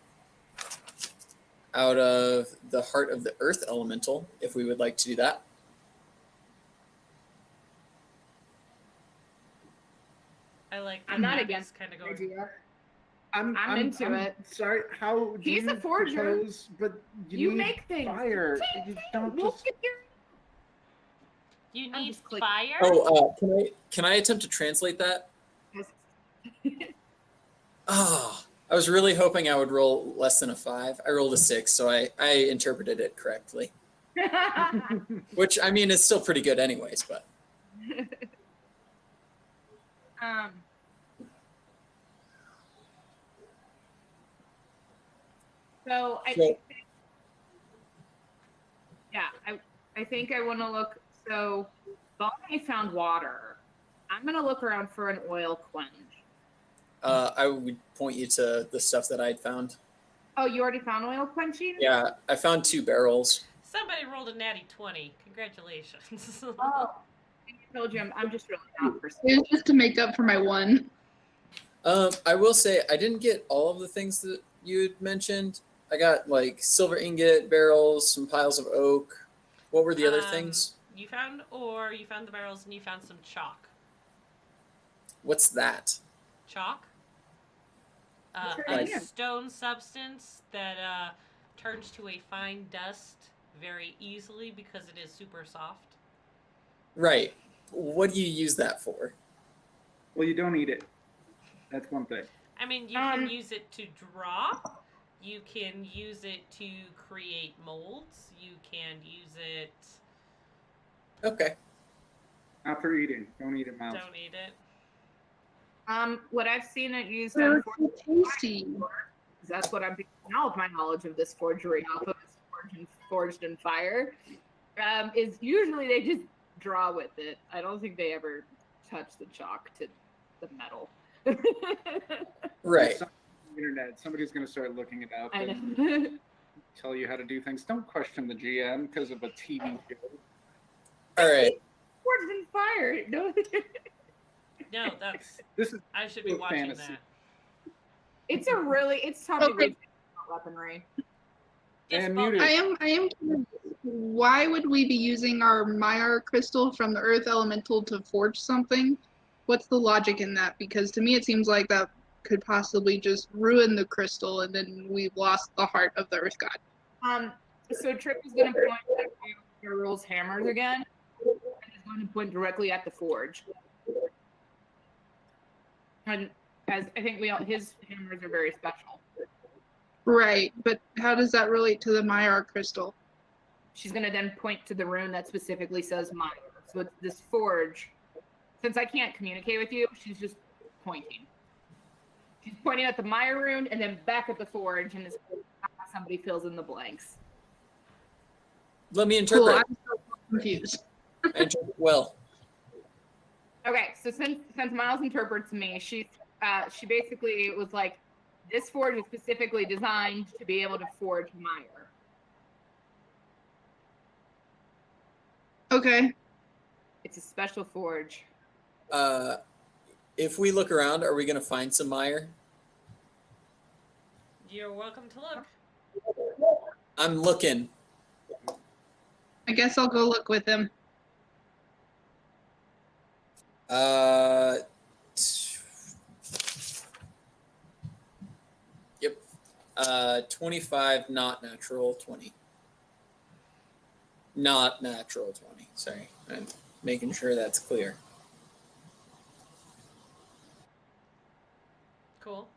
out of the heart of the earth elemental if we would like to do that. I like. I'm not Max against kind of going. idea. I'm into it. Sorry. How do He's you a forger. propose? But You need make things. fire. You don't We'll just. figure You I'm need just clicking. fire. Oh, can I attempt to translate that? it. Ah, I was really hoping I would roll less than a 5. I rolled a 6, so I interpreted it correctly. Which, I mean, is still pretty good anyways, but. So I So- I think I want to look. So Bonnie found water. I'm gonna look around for an oil quench. I would point you to the stuff that I'd found. Oh, you already found oil quenching? Yeah, I found 2 barrels. Somebody rolled a natty 20. Congratulations. Oh, I told you I'm just really not for It was just to make up for my one. I will say I didn't get all of the things that you had mentioned. I got like silver ingot, barrels, some piles of oak. What were the other things? You found ore, you found the barrels, and you found some chalk. What's that? Chalk? What's A right here? stone substance that turns to a fine dust very easily because it is super soft. Right. What do you use that for? Well, you don't eat it. That's one thing. I mean, you can use it to draw. You can use it to create molds. You can use it. Okay. Not for eating. Don't eat it, mouse. Don't eat it. What I've seen it used Oh, on it's so tasty. that's what I'm doing now with my knowledge of this forgery off of this forged in fire. Is usually they just draw with it. I don't think they ever touch the chalk to the metal. Right. It's on the internet. Somebody's going to start looking it up I and know. tell you how to do things. Don't question the GM because of a TV show. All right. Forged in fire. No. No, that's. This is I should be Real watching fantasy. that. It's Tommy Okay. Lee weaponry. Yes, And Bob. muted. I am curious, why would we be using our Myar crystal from the earth elemental to forge something? What's the logic in that? Because to me it seems like that could possibly just ruin the crystal and then we've lost the heart of the earth god. So Trip is going to point at Darul's hammers again, and is going to point directly at the forge. And as I think his hammers are very special. Right, but how does that relate to the Myar crystal? She's going to then point to the rune that specifically says Meyer. So it's this forge. Since I can't communicate with you, she's just pointing. She's pointing at the Meyer rune and then back at the forge, and somebody fills in the blanks. Let me Cool, interpret. I'm so confused. I interpret well. Okay, so since Miles interprets me, she basically was like, this forge is specifically designed to be able to forge Meyer. Okay. It's a special forge. If we look around, are we going to find some Meyer? You're welcome to look. I'm looking. I guess I'll go look with him. Yep. 25, not natural, 20. Not natural 20. Sorry. I'm making sure that's clear. Cool.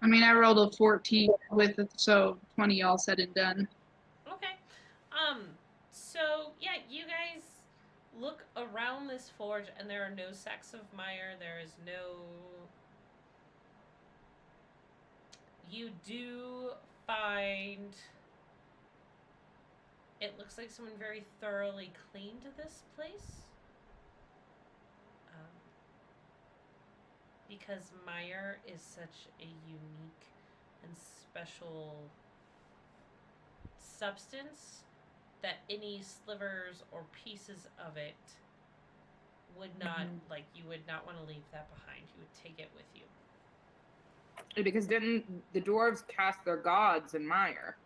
I mean, I rolled a 14 with it, so 20 all said and done. Okay. So yeah, you guys look around this forge, and there are no sacks of mire. There is no. You do find. It looks like someone very thoroughly cleaned this place. Because mire is such a unique and special substance that any slivers or pieces of it would not you would not want to leave that behind. You would take it with you. Because didn't the dwarves cast their gods in Meyer?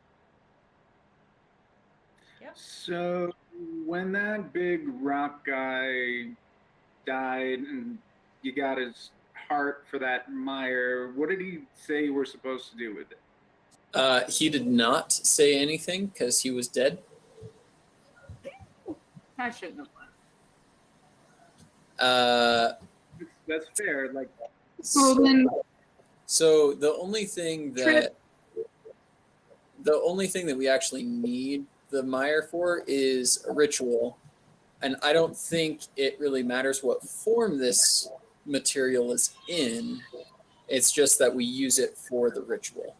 Yep. So when that big rock guy died and you got his heart for that mire, what did he say we're supposed to do with it? He did not say anything because he was dead. I shouldn't have. That's fair. Like, So then, So the only thing that we actually need the mire for is a ritual, and I don't think it really matters what form this material is in. It's just that we use it for the ritual.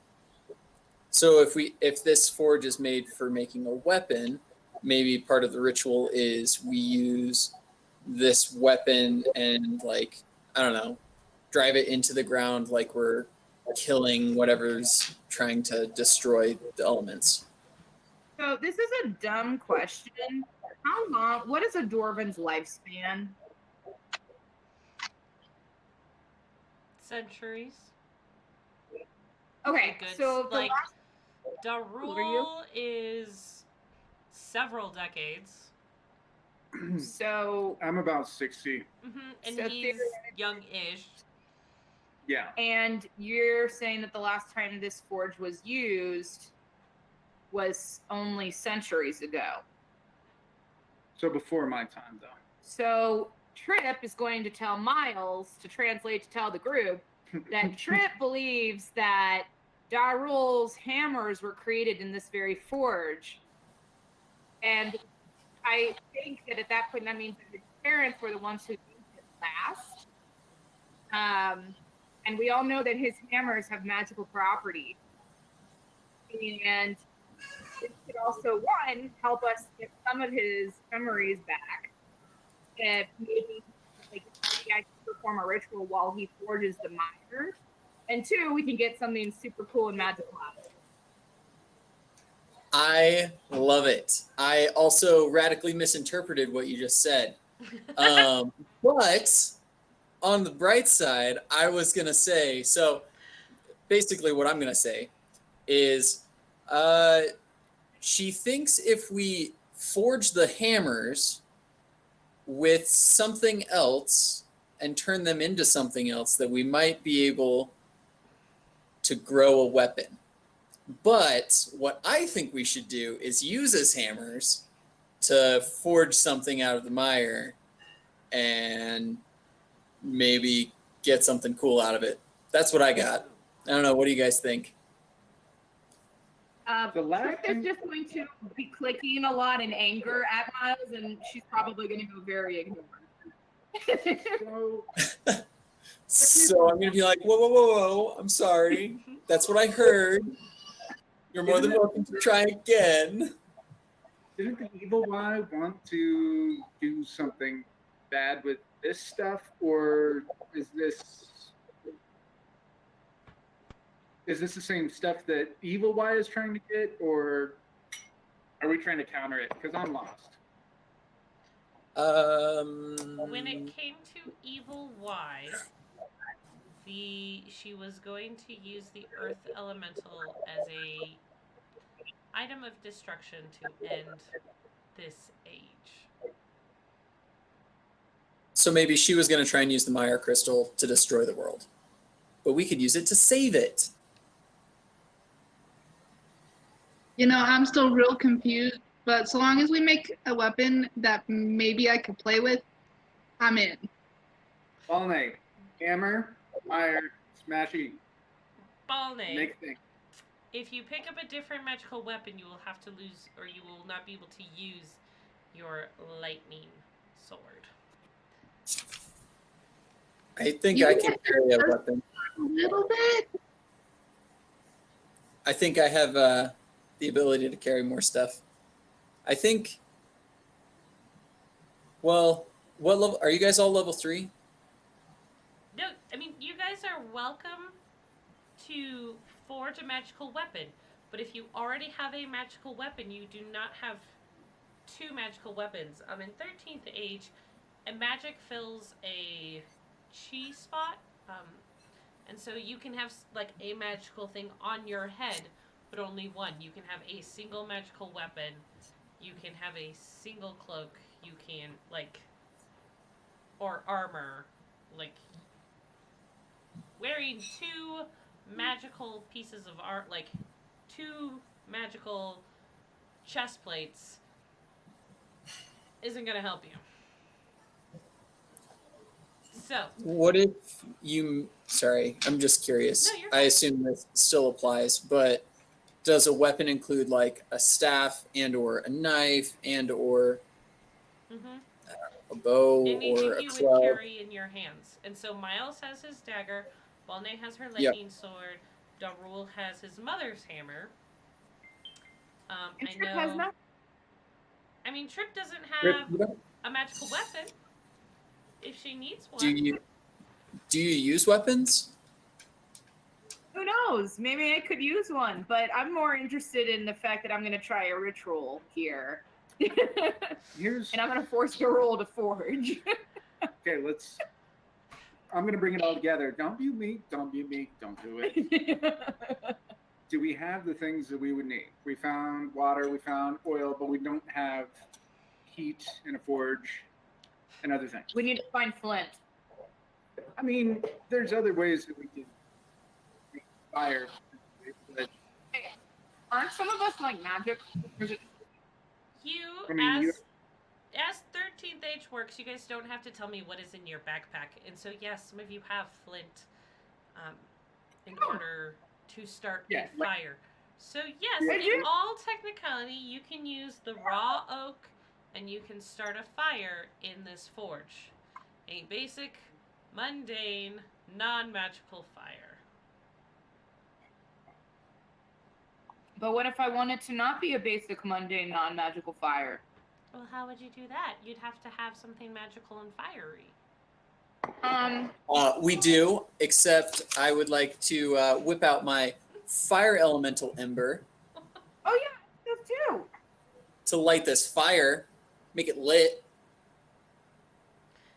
So if this forge is made for making a weapon, maybe part of the ritual is we use this weapon and, like, I don't know, drive it into the ground like we're killing whatever's trying to destroy the elements. So this is a dumb question. How long? What is a dwarven's lifespan? Centuries. Okay, Good. so the Like last Darul is several decades. so I'm about 60. And So he's theoretically- young-ish. Yeah. and you're saying that the last time this forge was used was only centuries ago. So before my time, though. So Trip is going to tell Miles to translate to tell the group that Trip believes that Darul's hammers were created in this very forge. And I think that at that point, that means that his parents were the ones who used it last. And we all know that his hammers have magical properties. And it could also, one, help us get some of his memories back. If maybe I can perform a ritual while he forges the mire. And two, we can get something super cool and magical out of it. I love it. I also radically misinterpreted what you just said. But on the bright side, I was going to say, so basically what I'm going to say is she thinks if we forge the hammers with something else and turn them into something else, that we might be able to grow a weapon. But what I think we should do is use as hammers to forge something out of the mire and maybe get something cool out of it. That's what I got. I don't know. What do you guys think? The last Trip is thing- just going to be clicking a lot in anger at Miles, and she's probably going to go very ignored. So, So I'm going to be like, whoa, whoa, whoa, whoa. I'm sorry. That's what I heard. You're more than welcome to try again. didn't the evil Y want to do something bad with this stuff, or is this the same stuff that evil Y is trying to get, or are we trying to counter it? Because I'm lost. When it came to Evil Y, she was going to use the Earth Elemental as a item of destruction to end this age. So maybe she was going to try and use the Mire Crystal to destroy the world. But we could use it to save it. You know, I'm still real confused, but so long as we make a weapon that maybe I could play with, I'm in. Balnate, hammer, fire, smashy, Balnate, make things. if you pick up a different magical weapon, you will have to lose, or you will not be able to use your lightning sword. I think You I can can get carry a your weapon. A little bit. I think I have the ability to carry more stuff. I think. Well, what level are you guys? All level 3? No, I mean, you guys are welcome to forge a magical weapon, but if you already have a magical weapon, you do not have 2 magical weapons. In 13th Age, a magic fills a chi spot, and so you can have like a magical thing on your head, but only one. You can have a single magical weapon. You can have a single cloak. You can or armor, like wearing 2 magical pieces of art, like 2 magical chest plates, isn't gonna help you. So, What if you? Sorry, I'm just curious. No, you're I fine. assume this still applies, but does a weapon include like a staff and or a knife and or mm-hmm. a bow or anything a you would club? carry in your hands. And so Miles has his dagger, Balne has her Yep. lightning sword, Darul has his mother's hammer. And I Trip has know. not. I mean, Trip doesn't Rip, have you don't- a magical weapon. If she needs one. Do you use weapons? Who knows? Maybe I could use one, but I'm more interested in the fact that I'm going to try a ritual here. Here's And I'm going to force your roll to forge. okay. I'm gonna bring it all together. Don't be meek. Don't be meek. Don't do it. Do we have the things that we would need? We found water. We found oil, but we don't have heat in a forge and other things. We need to find Flint. I mean, there's other ways that we can make fire. But Aren't some of us like magic? You, I mean, as 13th Age works, you guys don't have to tell me what is in your backpack. And so, yes, some of you have flint in order to start Yeah, a fire. So, yes, Yeah. in all technicality, you can use the raw oak and you can start a fire in this forge. A basic, mundane, non-magical fire. But what if I want it to not be a basic, mundane, non-magical fire? Well, how would you do that? You'd have to have something magical and fiery. We do, except I would like to whip out my fire elemental ember Oh yeah, those too. to light this fire, make it lit.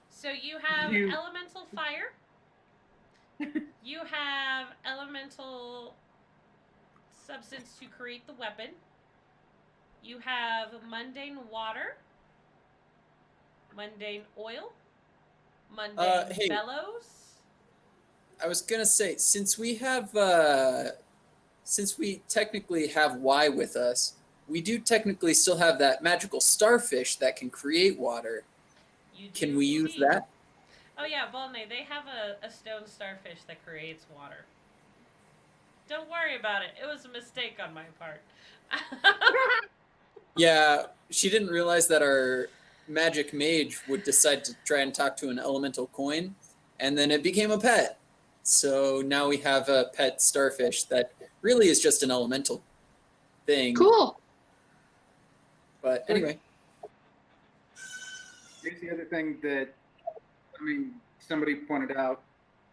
So you have You- elemental fire. You have elemental substance to create the weapon. You have mundane water, mundane oil, mundane Hey. bellows. I was gonna say, since we technically have Y with us, we do technically still have that magical starfish that can create water. You Can do we use indeed. that? Oh yeah, Volney, they have a stone starfish that creates water. Don't worry about it. It was a mistake on my part. Yeah, she didn't realize that our magic mage would decide to try and talk to an elemental coin, and then it became a pet. So now we have a pet starfish that really is just an elemental thing. Cool. But anyway, Here's the other thing that, I mean, somebody pointed out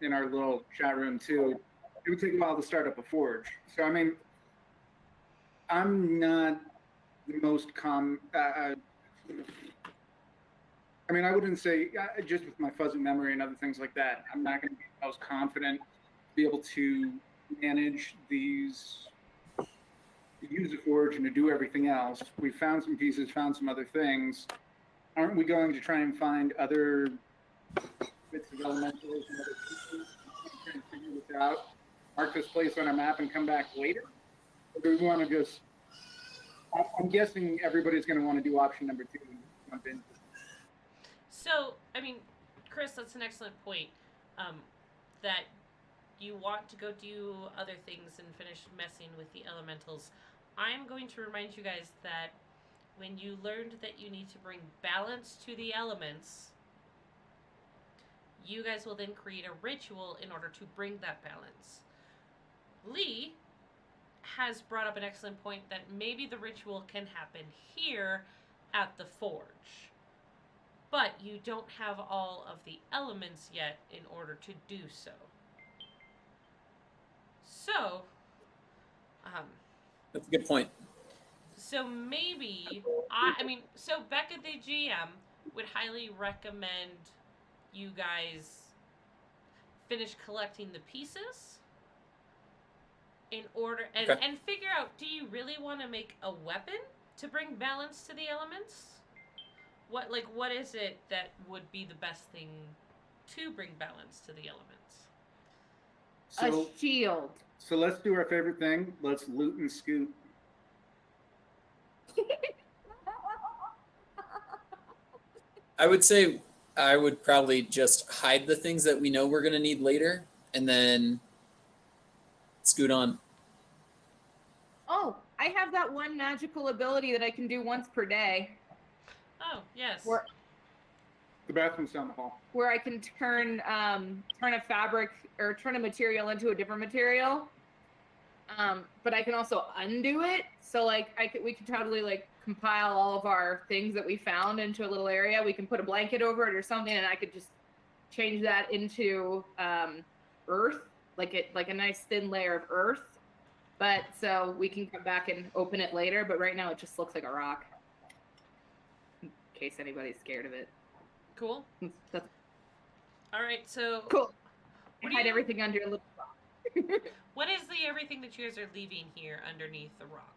in our little chat room too. It would take a while to start up a forge. So, I mean, I'm not the most I mean, I wouldn't say, just with my fuzzy memory and other things like that, I'm not going to be the most confident to be able to manage these, to use the forge and to do everything else. We found some pieces, found some other things. Aren't we going to try and find other bits of elementals and other pieces and try and figure this out, mark this place on a map and come back later? Or do we want to just, I'm guessing everybody's going to want to do option number 2 and jump into. So, I mean, Chris, that's an excellent point. That you want to go do other things and finish messing with the elementals. I'm going to remind you guys that when you learned that you need to bring balance to the elements, you guys will then create a ritual in order to bring that balance. Lee has brought up an excellent point that maybe the ritual can happen here at the forge. But you don't have all of the elements yet in order to do so. So, that's a good point. so maybe so Becca the GM would highly recommend you guys finish collecting the pieces in order and, Okay. and figure out, do you really want to make a weapon to bring balance to the elements? What is it that would be the best thing to bring balance to the elements? So, A shield. so let's do our favorite thing. Let's loot and scoot. I would say I would probably just hide the things that we know we're going to need later and then scoot on. Oh, I have that one magical ability that I can do once per day, Oh, yes. where The bathroom's down the hall. where I can turn a fabric or turn a material into a different material. But I can also undo it. So like we could totally like compile all of our things that we found into a little area. We can put a blanket over it or something, and I could just change that into earth, like a nice thin layer of earth. But so we can come back and open it later. But right now it just looks like a rock. In case anybody's scared of it. Cool. That's All right, so cool. What I do hide you- everything under a little rock. what is the everything that you guys are leaving here underneath the rock?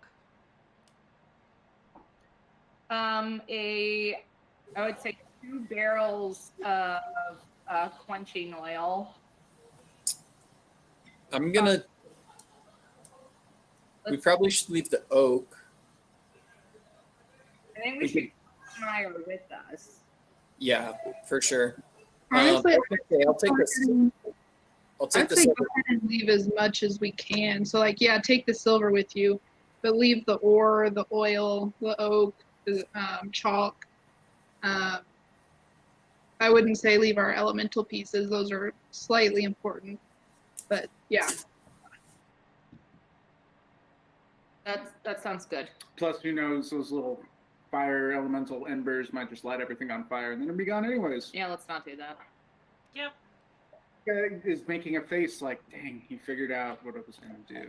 I would say 2 barrels of quenching oil. I'm going to. We probably should leave the oak. I think we should fire with us. Yeah, for sure. Honestly, Okay, I'll take this. I'll take I'd the say go silver. ahead and leave as much as we can. So, like, yeah, take the silver with you, but leave the ore, the oil, the oak, the chalk. I wouldn't say leave our elemental pieces; those are slightly important. But yeah, That sounds good. Plus, who knows, those little fire elemental embers might just light everything on fire and then it'll be gone anyways. Yeah, let's not do that. Yep. Guy is making a face like, dang, he figured out what it was going to do.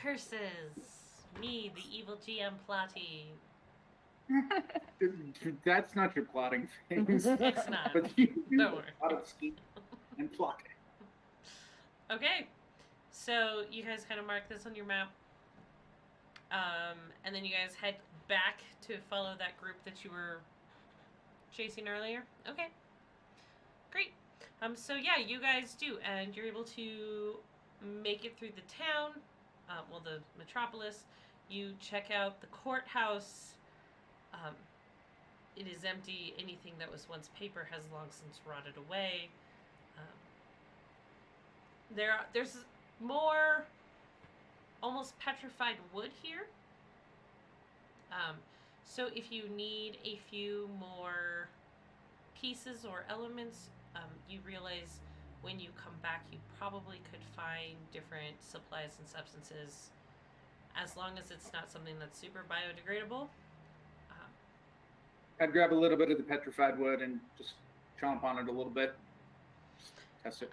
Curses. Me, the evil GM plotting. That's not your plotting phase. It's not. But you do Don't a worry. lot of scheming and plotting. Okay. So you guys kind of mark this on your map. And then you guys head back to follow that group that you were chasing earlier? Okay. Great. So yeah, you guys do, and you're able to make it through the town, the metropolis. You check out the courthouse. It is empty. Anything that was once paper has long since rotted away. There's more almost petrified wood here. So if you need a few more pieces or elements, you realize when you come back you probably could find different supplies and substances, as long as it's not something that's super biodegradable. I'd grab a little bit of the petrified wood and just chomp on it a little bit. Just test it.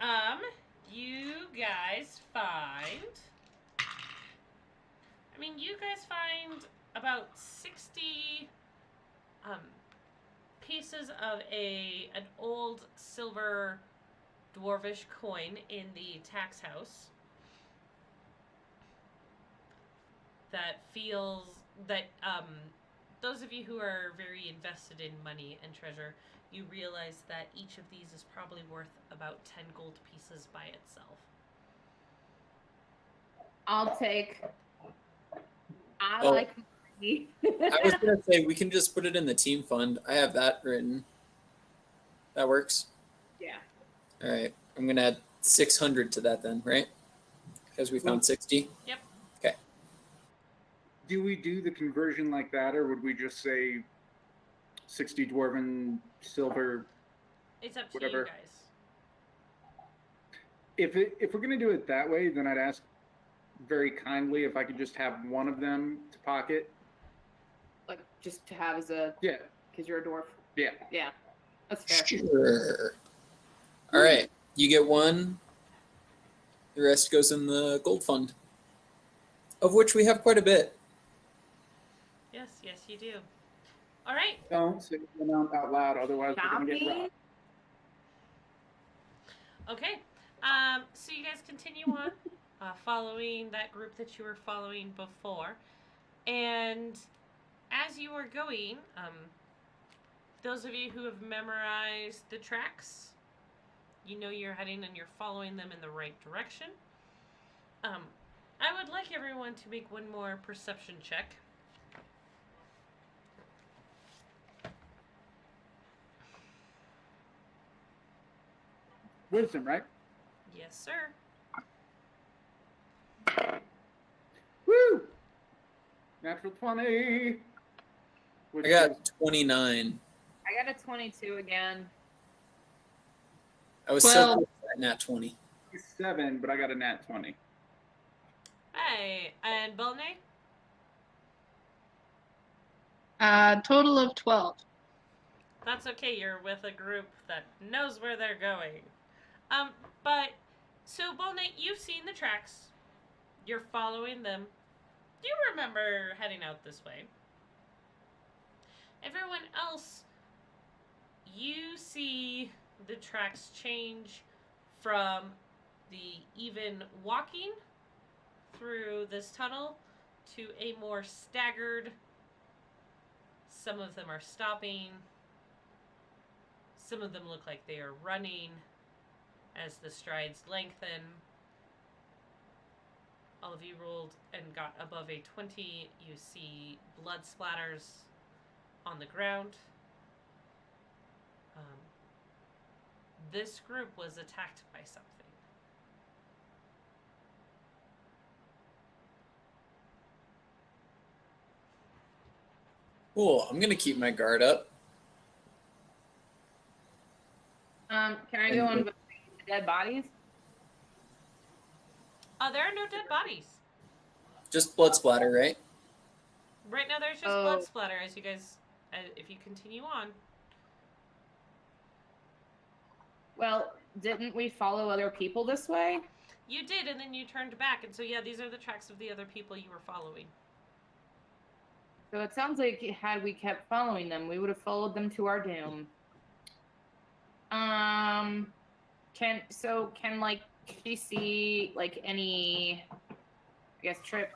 You guys find. You guys find about 60 pieces of an old silver dwarvish coin in the tax house that feels that those of you who are very invested in money and treasure, you realize that each of these is probably worth about 10 gold pieces by itself. I'll take. I Oh. like money. I was gonna say we can just put it in the team fund. I have that written. That works. Yeah. All right. I'm gonna add 600 to that then, right? Because we found 60. Yep. Okay. Do we do the conversion like that, or would we just say 60 dwarven silver? It's up to Whatever. you guys. If we're gonna do it that way, then I'd ask very kindly if I could just have one of them to pocket. Like just to have as a. Yeah. Because you're a dwarf. Yeah. Yeah. That's fair. Sure. All right. You get one. The rest goes in the gold fund, of which we have quite a bit. Yes, you do. All right. Don't say the amount out loud, otherwise we're gonna get Shopping? robbed. Okay. So you guys continue on, following that group that you were following before, and as you are going, those of you who have memorized the tracks, you know you're heading and you're following them in the right direction. I would like everyone to make one more perception check. Wisdom, right? Yes, sir. Woo! Natural 20. Which I got is 29. I got a 22 again. I was Well- so close to that nat 20. 7, but I got a nat 20. Hey, and Belne? Total of 12. That's okay, you're with a group that knows where they're going. So Belne, you've seen the tracks. You're following them. You remember heading out this way. Everyone else, you see the tracks change from the even walking through this tunnel to a more staggered. Some of them are stopping. Some of them look like they are running as the strides lengthen. All of you rolled and got above a 20. You see blood splatters on the ground. This group was attacked by something. Cool. I'm gonna keep my guard up. Can I go on the dead bodies? There are no dead bodies. Just blood splatter, right? Right now there's just Oh. blood splatter as you guys, if you continue on. Well, didn't we follow other people this way? You did, and then you turned back, and so yeah, these are the tracks of the other people you were following. So it sounds like had we kept following them, we would have followed them to our doom. Can like she see like any, I guess, trips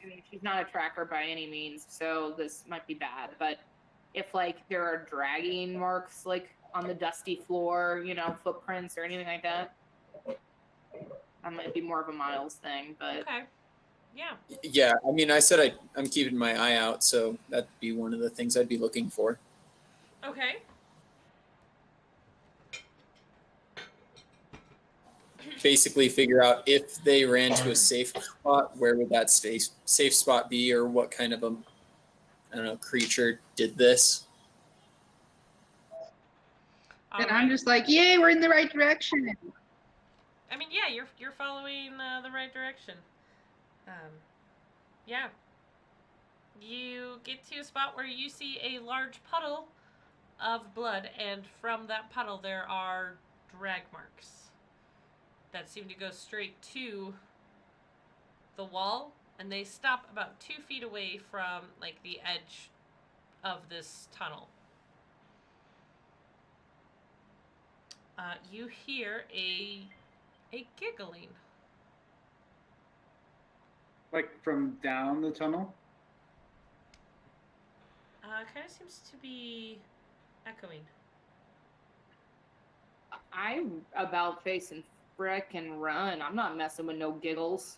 I mean, she's not a tracker by any means, so this might be bad. But if like there are dragging marks like on the dusty floor, footprints or anything like that, that might be more of a Miles thing. But Okay. Yeah. Yeah, I mean, I said I'm keeping my eye out, so that'd be one of the things I'd be looking for. Okay. Basically, figure out if they ran to a safe spot, where would that safe spot be, or what kind of creature did this. And All I'm right. just like, yay, we're in the right direction. I mean, yeah, you're following the right direction. Yeah. You get to a spot where you see a large puddle of blood, and from that puddle there are drag marks that seem to go straight to the wall, and they stop about 2 feet away from like the edge of this tunnel. You hear a giggling. Like from down the tunnel. Kind of seems to be echoing. I'm about face and frickin' run. I'm not messing with no giggles.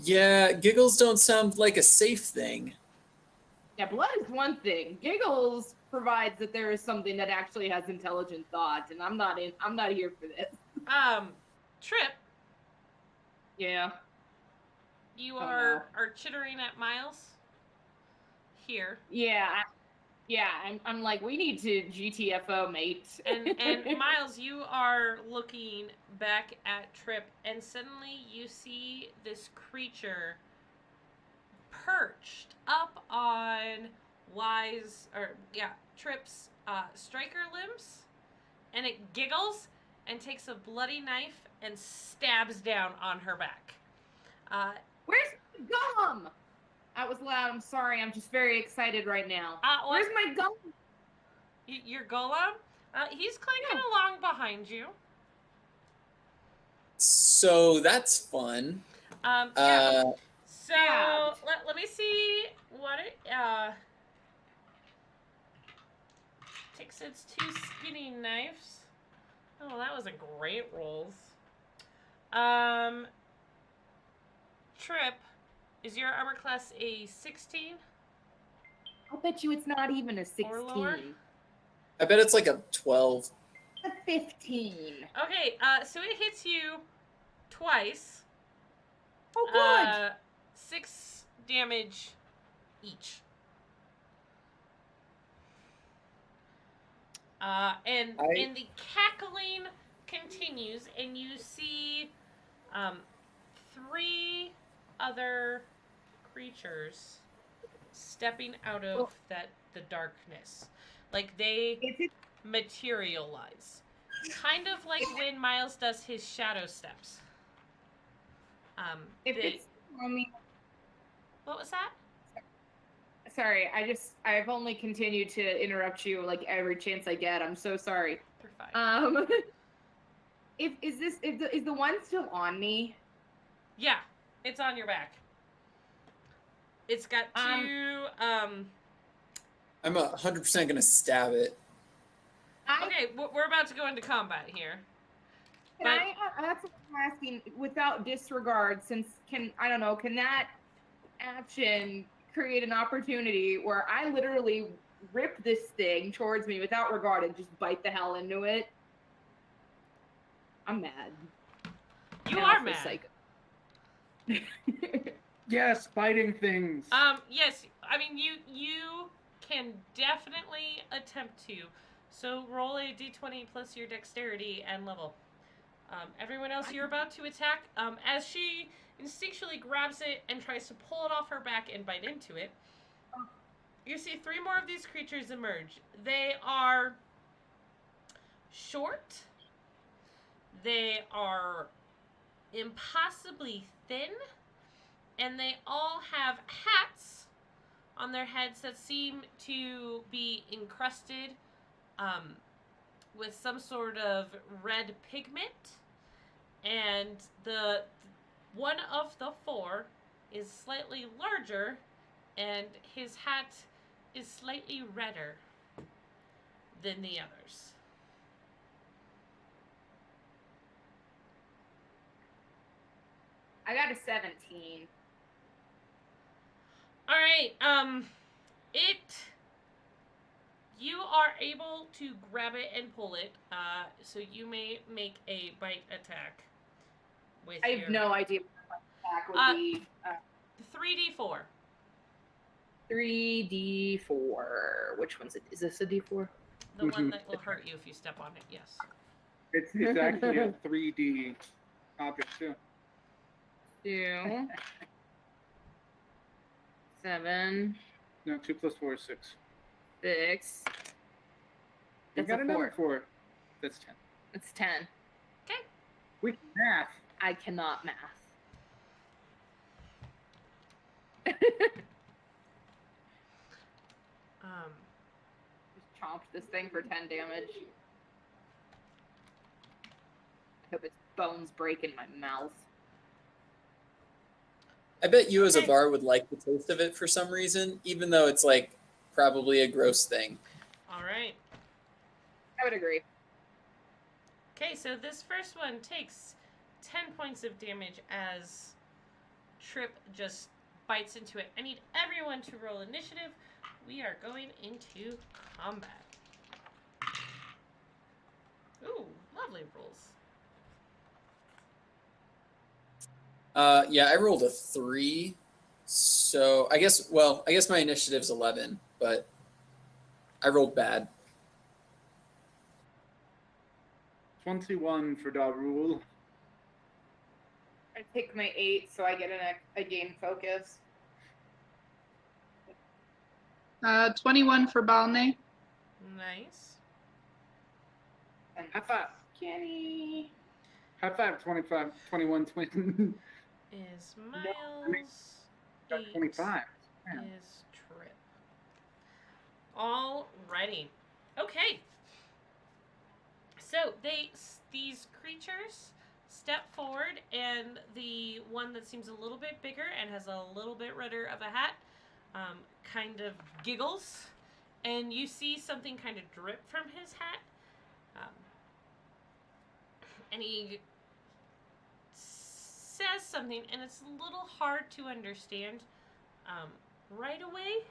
Yeah, giggles don't sound like a safe thing. Yeah, blood is one thing. Giggles provides that there is something that actually has intelligent thought, and I'm not here for this. Trip, Yeah. you Oh, are no. are chittering at Miles here. Yeah. I'm like, we need to GTFO, mate. And Miles, you are looking back at Trip, and suddenly you see this creature perched up on Trip's striker limbs, and it giggles and takes a bloody knife and stabs down on her back. Where's my gum? That was loud. I'm sorry. I'm just very excited right now. What? Where's my gum? Your golem? He's clanking along behind you. So that's fun. Yeah. So Stabbed. let me see what it takes its 2 skinny knives. Oh, that was a great rolls. Trip, is your armor class a 16? I'll bet you it's not even a 16. Or lower? I bet it's like a 12. A 15. Okay, so it hits you twice. Oh, good. 6 damage each. And the cackling continues, and you see 3 other creatures stepping out of the darkness. Like they materialize. Kind of like when Miles does his shadow steps. What was that? Sorry, I've only continued to interrupt you like every chance I get. I'm so sorry. You're fine. Is the one still on me? Yeah, it's on your back. It's got 2 I'm 100% gonna stab it. Okay, we're about to go into combat here. That's what I'm asking. Without disregard, can that action create an opportunity where I literally rip this thing towards me without regard and just bite the hell into it? I'm mad. You are mad. Yes, biting things. Yes. I mean, you can definitely attempt to. So roll a d20 plus your dexterity and level. Everyone else, you're about to attack. As she instinctually grabs it and tries to pull it off her back and bite into it, you see 3 more of these creatures emerge. They are short. They are impossibly thin. And they all have hats on their heads that seem to be encrusted with some sort of red pigment. And the one of the 4 is slightly larger, and his hat is slightly redder than the others. I got a 17. All right. You are able to grab it and pull it. So you may make a bite attack. With I have no idea what my attack would be. 3d4. 3d4. Which one's it? Is this a d4? The one that will hurt you if you step on it. Yes. It's actually a 3D object too. 2, 7, No, 2 + 4 is 6. 6. You That's got a another 4. 4. That's 10. It's 10. Okay. We can math. I cannot math. Just chomped this thing for 10 damage. I hope its bones break in my mouth. I bet you as a Okay. bar would like the taste of it for some reason, even though it's like probably a gross thing. All right. I would agree. Okay, so this first one takes 10 points of damage as Trip just bites into it. I need everyone to roll initiative. We are going into combat. Ooh, lovely rolls. Yeah, I rolled a 3, so I guess my initiative's 11, but I rolled bad. 21 for Darul. I take my 8, so I get a gain focus. 21 for Balne. Nice. And High five. Kenny. High five, 25, 21, 20. Is I mean, Miles. got 8 25. Man. is Trip. Alrighty. Okay. So these creatures step forward, and the one that seems a little bit bigger and has a little bit redder of a hat kind of giggles, and you see something kind of drip from his hat. And he says something, and it's a little hard to understand right away.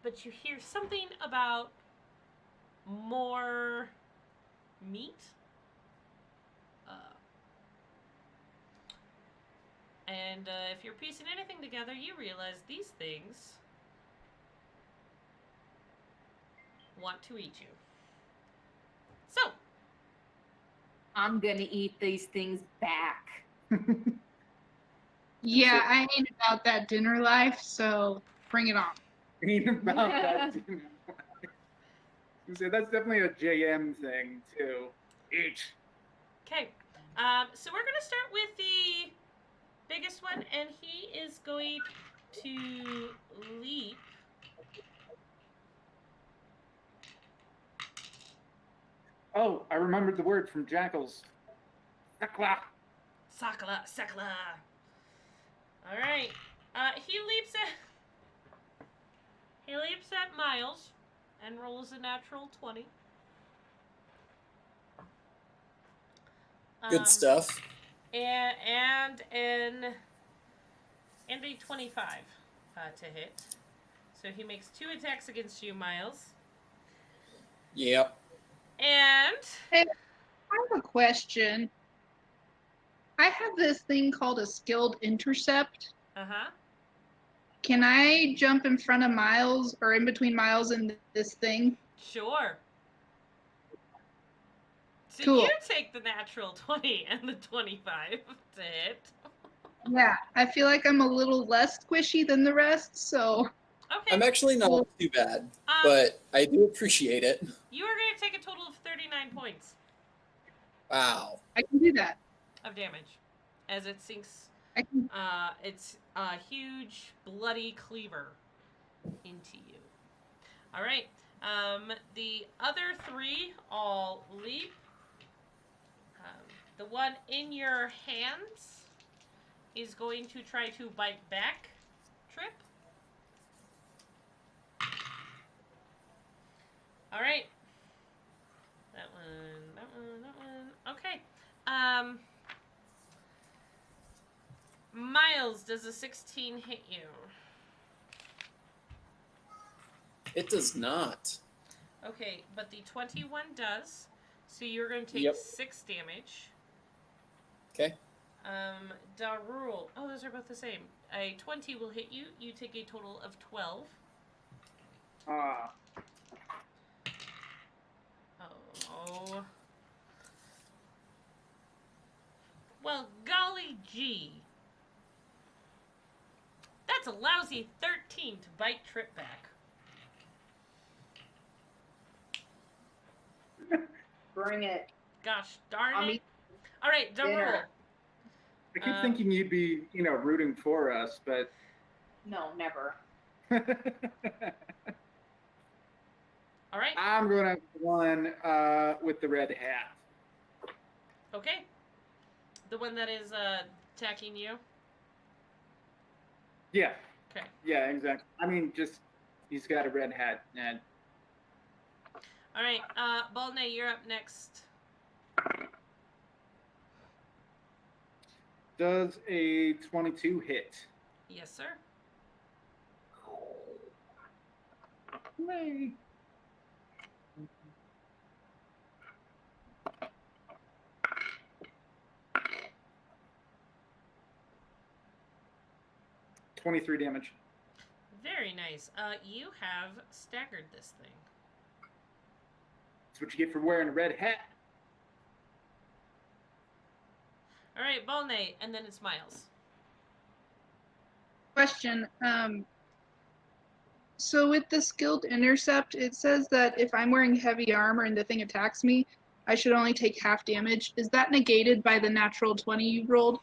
But you hear something about more meat. And if you're piecing anything together, you realize these things want to eat you. So, I'm gonna eat these things back. Yeah, I ain't about that dinner life, so bring it on. Ain't about that. So that's definitely a JM thing too. Eat. okay. So we're gonna start with the biggest one, and he is going to leap. Oh, I remembered the word from Jackals. Sakla. Sakala. All right. He leaps at Miles and rolls a natural 20. Good stuff. And a 25 to hit. So he makes 2 attacks against you, Miles. Yep. And I have a question. I have this thing called a skilled intercept. Can I jump in front of Miles or in between Miles and this thing? sure. So Cool. you take the natural 20 and the 25 to hit. Yeah, I feel like I'm a little less squishy than the rest, so Okay. I'm actually not Cool. too bad, but I do appreciate it. You are going to take a total of 39 points Wow. I can do that. of damage as it sinks I can. its huge bloody cleaver into you. All right. The other 3 all leap. The one in your hands is going to try to bite back Trip. All right. That one. Okay. Miles, does a 16 hit you? It does not. Okay, but the 21 does. So you're going to take Yep. 6 damage. Okay. Darul. Oh, those are both the same. A 20 will hit you. You take a total of 12. Ah, Oh. Well, golly gee. That's a lousy 13 to bite Trip back. Bring it. Gosh darn I'll it. meet All right, Darul. dinner. I keep thinking you'd be, rooting for us, but No, never. All right. I'm going to have one with the red hat. Okay. The one that is attacking you. Yeah, Okay. yeah, exactly. I mean, just he's got a red hat, and All right. Balnay, you're up next. does a 22 hit? Yes, sir. Hooray. $23 damage. Very nice. You have staggered this thing. That's what you get for wearing a red hat. All right, Balnay, and then it's Miles. Question. So with the skilled intercept, it says that if I'm wearing heavy armor and the thing attacks me, I should only take half damage. Is that negated by the natural 20 you rolled?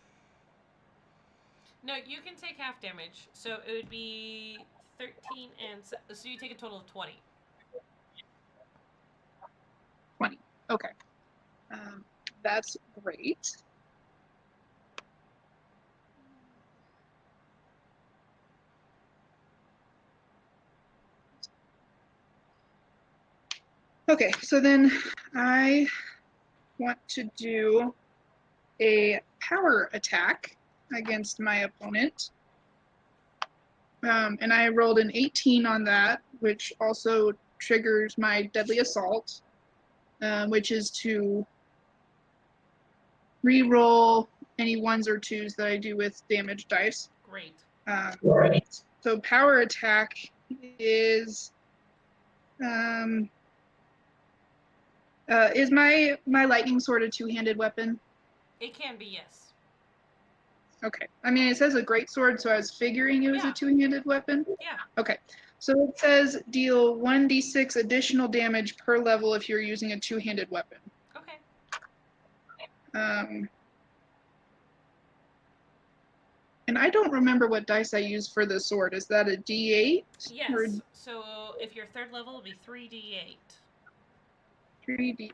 No, you can take half damage. So it would be 13 and... So you take a total of 20. 20. Okay. That's great. Okay, so then I want to do a power attack against my opponent. And I rolled an 18 on that, which also triggers my deadly assault, which is to re-roll any ones or twos that I do with damage dice. Great. So power attack is my lightning sword a two-handed weapon? It can be, yes. Okay. I mean, it says a great sword, so I was figuring it was Yeah. a two-handed weapon. Yeah. Okay. So it says deal 1d6 additional damage per level if you're using a two-handed weapon. Okay. And I don't remember what dice I used for the sword. Is that a d8? Yes. Or So if you're third level, it'll be 3d8. 3d8?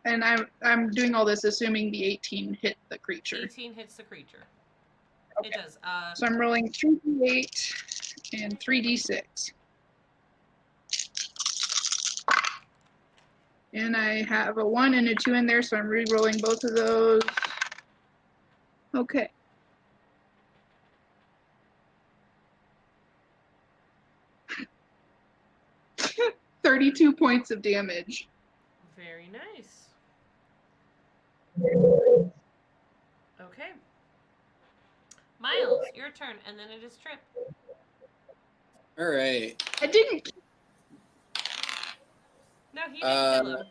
And I'm doing all this assuming the 18 hit the creature. 18 hits the creature. Okay. It does. So I'm rolling 3d8 and 3d6. And I have a 1 and a 2 in there, so I'm re-rolling both of those. Okay. $32 points of damage. Very nice. Okay. Miles, your turn, and then it is Trip. All right. I didn't. No, he didn't kill him.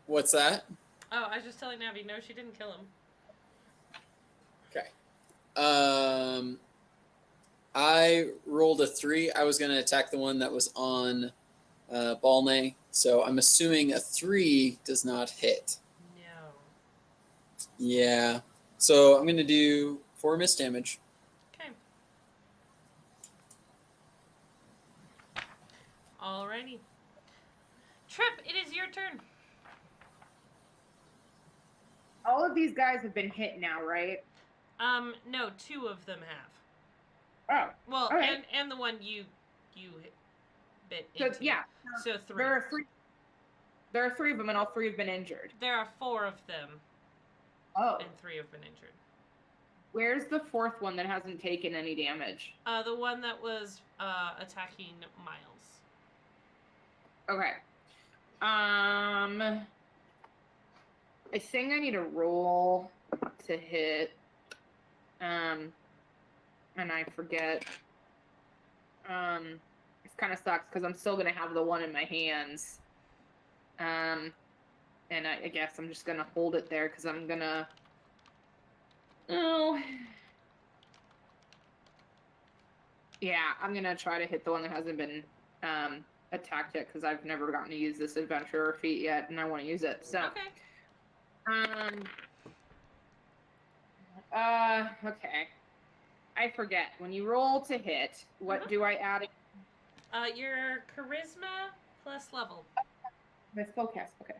What's that? Oh, I was just telling Navi, no, she didn't kill him. Okay. I rolled a 3. I was going to attack the one that was on Balnay, so I'm assuming a 3 does not hit. No. Yeah. So I'm going to do 4 miss damage. Okay. Alrighty. Trip, it is your turn. All of these guys have been hit now, right? No, 2 of them have. Oh, Well, alright. and the one you bit So into. yeah, So 3. there are 3. There are 3 of them, and all 3 have been injured. There are 4 of them, Oh, and 3 have been injured. where's the 4th one that hasn't taken any damage? The one that was attacking Miles. Okay. I think I need a roll to hit. And I forget. It kind of sucks because I'm still gonna have the one in my hands. And I guess I'm just gonna hold it there because I'm gonna. Oh. Yeah, I'm gonna try to hit the one that hasn't been attacked yet because I've never gotten to use this adventurer feat yet, and I want to use it. So. Okay. Okay. I forget. When you roll to hit, what do I add? Your charisma plus level. My spellcast. Okay.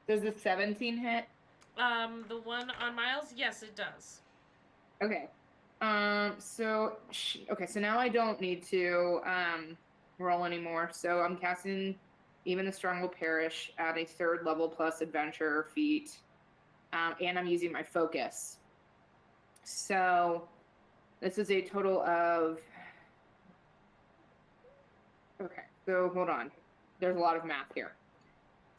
Does the 17 hit? The one on Miles, yes, it does. Okay. So now I don't need to roll anymore. So I'm casting Even the Strong Will Perish at a 3rd level plus adventure feat, and I'm using my focus. So this is a total of. Okay. So hold on. There's a lot of math here.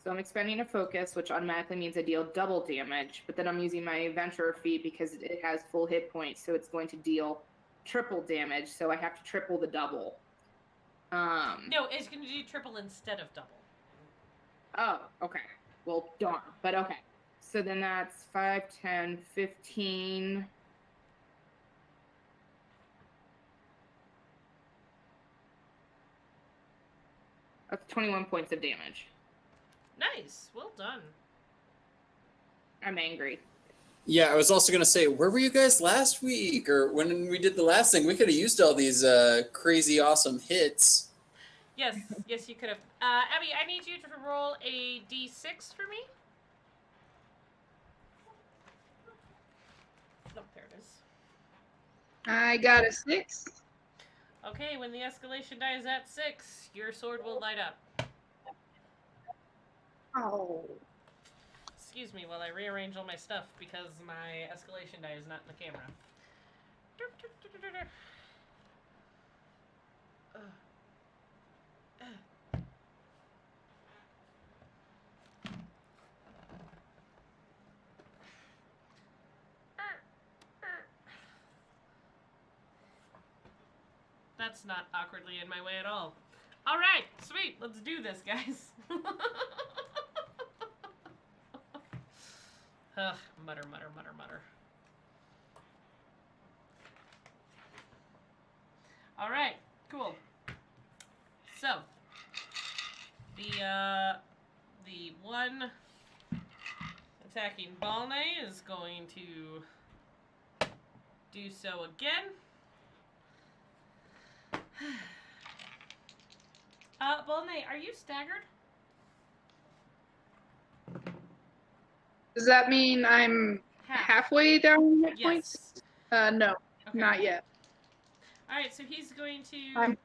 So I'm expending a focus, which automatically means I deal double damage, but then I'm using my adventurer feat because it has full hit points, so it's going to deal triple damage, so I have to triple the double. No, it's going to do triple instead of double. Oh, okay. Well, darn. But okay. So then that's 5, 10, 15. That's 21 points of damage. Nice. Well done. I'm angry. Yeah, I was also going to say, where were you guys last week? Or when we did the last thing, we could have used all these crazy awesome hits. Yes, you could have. Abby, I need you to roll a d6 for me. Oh, there it is. I got a 6. Okay, when the escalation die is at 6, your sword will light up. Oh. Excuse me while I rearrange all my stuff because my escalation die is not in the camera. That's not awkwardly in my way at all. Alright, sweet, let's do this, guys. Ugh, mutter. Alright, cool. So, the one attacking Balnay is going to do so again. Balnay, are you staggered? Does that mean I'm halfway down hit points? Yes. No, Okay. not yet. Alright, so he's going to...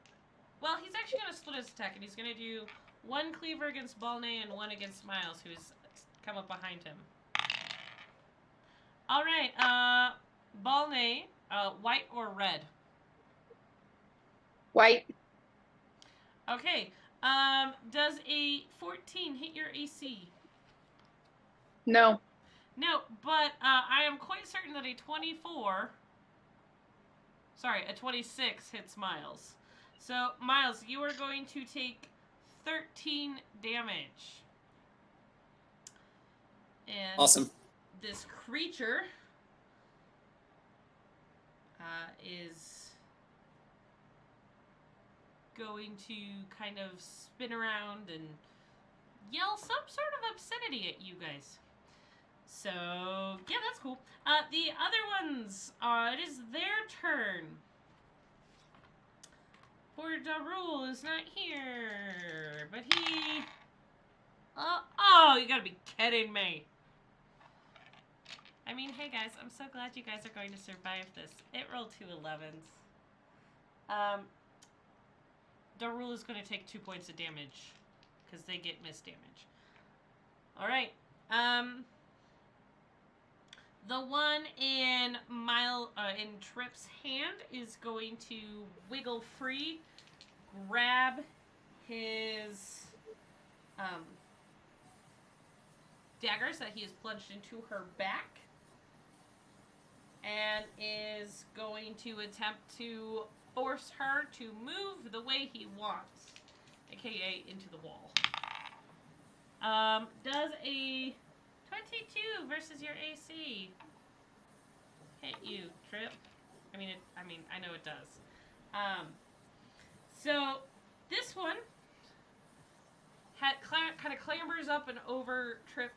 Well, he's actually going to split his attack, and he's going to do 1 cleaver against Balnay and 1 against Miles, who's come up behind him. Alright, Balnay, white or red? White. Okay, does a 14 hit your AC? No. No, but I am quite certain that a 26 hits Miles. So, Miles, you are going to take 13 damage. And Awesome. this creature is going to kind of spin around and yell some sort of obscenity at you guys. So, yeah, that's cool. The other ones, it is their turn. Poor Darul is not here, but he Oh, you gotta be kidding me. I mean, hey guys, I'm so glad you guys are going to survive this. It rolled 2 11s. Darul is going to take 2 points of damage because they get miss damage. All right. The one in in Trip's hand is going to wiggle free, grab his daggers that he has plunged into her back, and is going to attempt to force her to move the way he wants, aka into the wall. Does a 22 versus your AC hit you, Trip? I mean, I know it does. So this one kind of clambers up and over Trip,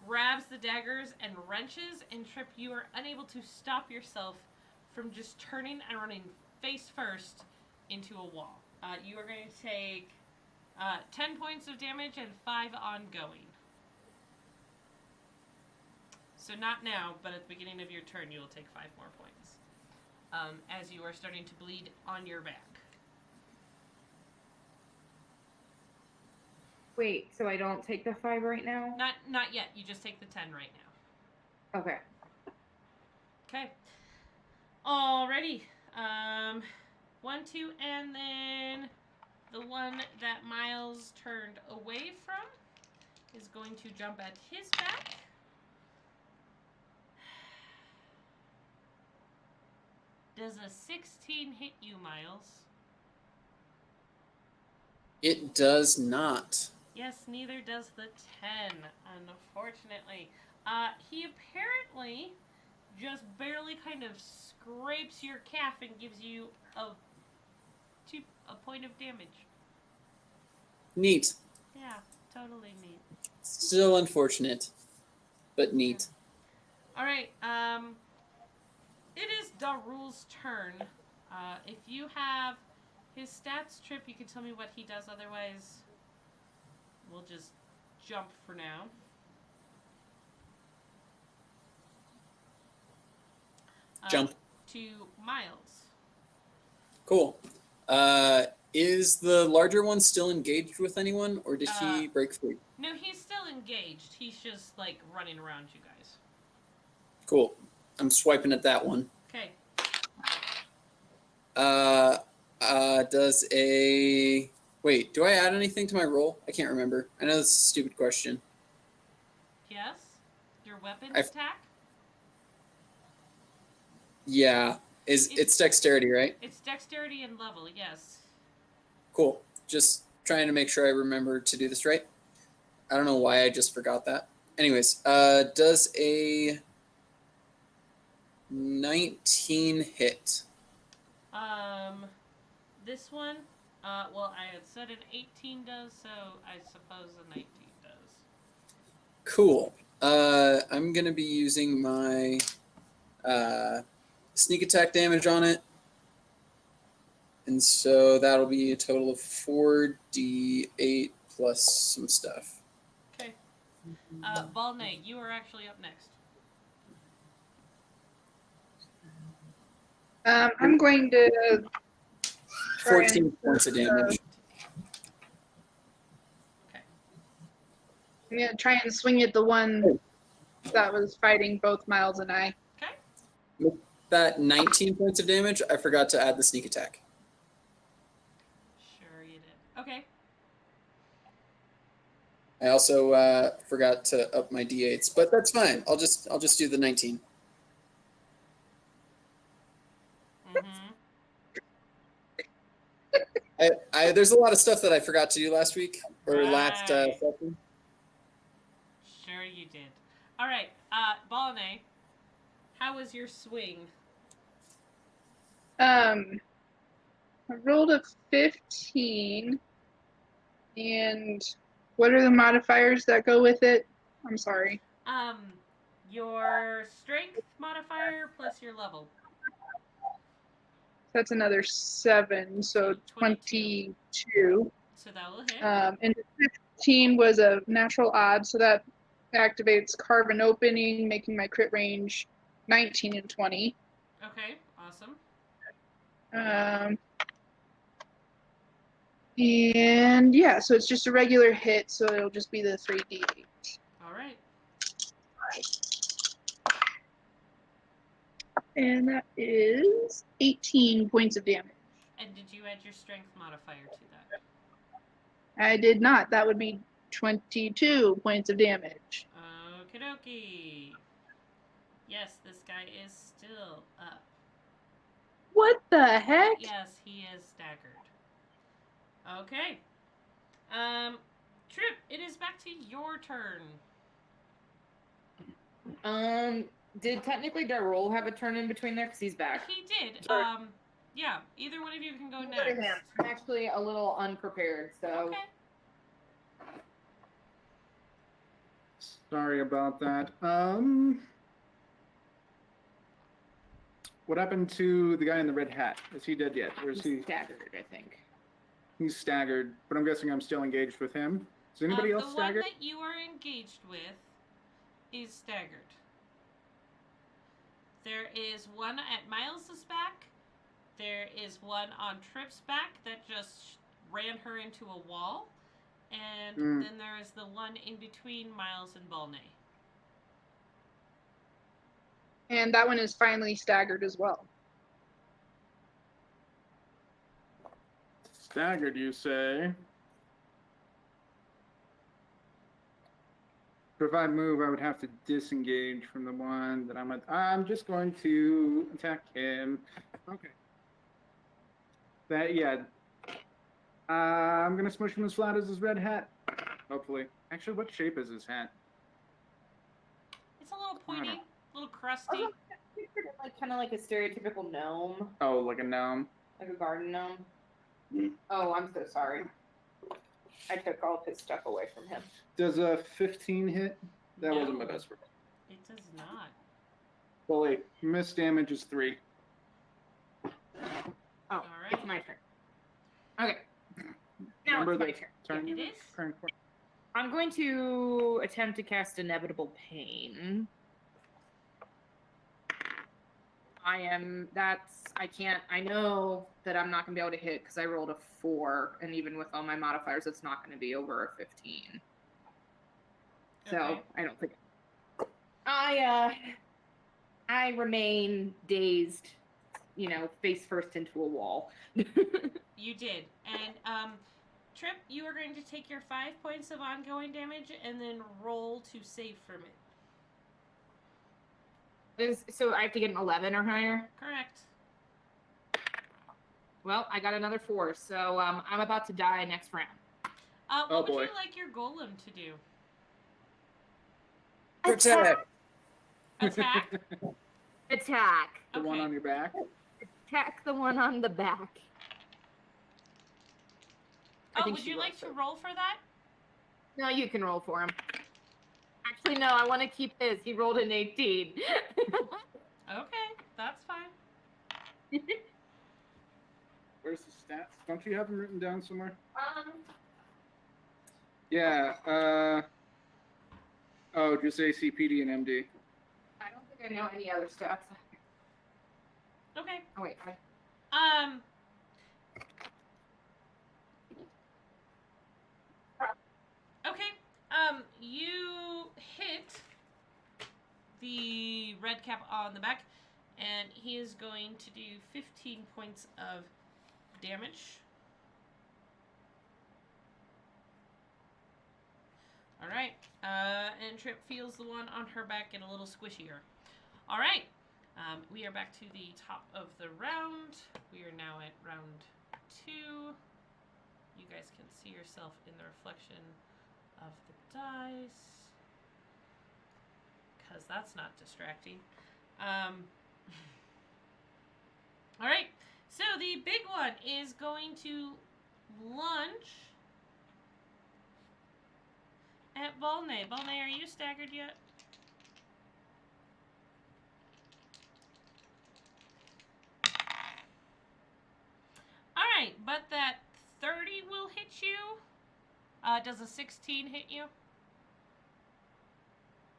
grabs the daggers and wrenches, and Trip, you are unable to stop yourself from just turning and running face first into a wall. You are going to take 10 points of damage and 5 ongoing. So not now, but at the beginning of your turn, you will take 5 more points. As you are starting to bleed on your back. Wait, so I don't take the 5 right now? Not yet. You just take the 10 right now. Okay. Okay. Alrighty. 1, 2, and then the one that Miles turned away from is going to jump at his back. Does a 16 hit you, Miles? It does not. Yes, neither does the 10, unfortunately. He apparently just barely kind of scrapes your calf and gives you a point of damage. Neat. Yeah, totally neat. Still unfortunate, but neat. Yeah. Alright, it is Darul's turn. If you have his stats, Trip, you can tell me what he does, otherwise we'll just jump for now. Jump. To Miles. Cool. Is the larger one still engaged with anyone, or did he break free? No, he's still engaged. He's just, like, running around you guys. Cool. I'm swiping at that one. Okay. Does a... Wait, do I add anything to my roll? I can't remember. I know this is a stupid question. Yes? Your weapons I've- attack? Yeah. It's dexterity, right? It's dexterity and level, yes. Cool. Just trying to make sure I remember to do this right. I don't know why I just forgot that. Anyways, does a 19 hit? This one, well, I had said an 18 does, so I suppose a 19 does. Cool. I'm going to be using my sneak attack damage on it. And so that'll be a total of 4d8 plus some stuff. Okay. Balnay, you are actually up next. I'm going to try 14 points of damage. I'm gonna try and swing at the one that was fighting both Miles and I. Okay. That 19 points of damage, I forgot to add the sneak attack. Sure you did. Okay. I also forgot to up my d8s, but that's fine. I'll just do the 19. Mm-hmm. There's a lot of stuff that I forgot to do last week or last Right. session. Sure you did. All right. Balnay, how was your swing? I rolled a 15, and what are the modifiers that go with it? I'm sorry. Your strength modifier plus your level. That's another 7, so 22. So that will hit. And 15 was a natural odd, so that activates carve an opening, making my crit range 19 and 20. Okay, awesome. And yeah, so it's just a regular hit, so it'll just be the 3d8. All right. And that is 18 points of damage. And did you add your strength modifier to that? I did not. That would be 22 points of damage. Okie dokie. Yes, this guy is still up. What the heck? Yes, he is staggered. Okay. Trip, it is back to your turn. Did technically Darrell have a turn in between there? Because he's back. He did. Sorry. Yeah, either one of you can go Look at him. next. I'm actually a little unprepared, so. Okay. Sorry about that. What happened to the guy in the red hat? Is he dead yet, or is he? He's staggered, I think. He's staggered, but I'm guessing I'm still engaged with him. Is anybody else The staggered? one that you are engaged with is staggered. There is one at Miles's back. There is one on Trip's back that just ran her into a wall. And then there is the one in between Miles and Balnay. And that one is finally staggered as well. Staggered, you say? If I move, I would have to disengage from the one that I'm at. I'm just going to attack him. Okay. I'm gonna smush him as flat as his red hat. Hopefully. Actually, what shape is his hat? It's a little pointy, a little I crusty. was pictured it like kind of like a stereotypical gnome, Oh, like a gnome. like a garden gnome. Oh, I'm so sorry. I took all of his stuff away from him. Does a 15 hit? That No. wasn't my best roll. It does not. Well, wait. Miss damage is 3. Oh, All right. it's my turn. Okay. Now Remember it's my the turn. turn. It is. Turn corner. I'm going to attempt to cast Inevitable Pain. I know that I'm not going to be able to hit because I rolled a 4, and even with all my modifiers, it's not going to be over a 15. So, Okay. I don't think. I remain dazed, face first into a wall. You did. And, Trip, you are going to take your 5 points of ongoing damage and then roll to save from it. So I have to get an 11 or higher? Correct. Well, I got another 4, so I'm about to die next round. What Oh, would boy. you like your golem to do? Protect. Attack? Attack. The one on your back. Attack the one on the back. I Oh, think would she you like rolls to it. roll for that? No, you can roll for him. Actually, no, I want to keep his. He rolled an 18. Okay, that's fine. Where's the stats? Don't you have them written down somewhere? Yeah. Oh, just AC, PD, and MD. I don't think I know any other stats. Okay. Oh, wait. Okay. You hit the red cap on the back, and he is going to do 15 points of damage. All right. And Trip feels the one on her back get a little squishier. All right. We are back to the top of the round. We are now at round 2. You guys can see yourself in the reflection of the dice, because that's not distracting. All right. So the big one is going to lunge at Volney. Volney, are you staggered yet? Alright, but that 30 will hit you. Does a 16 hit you?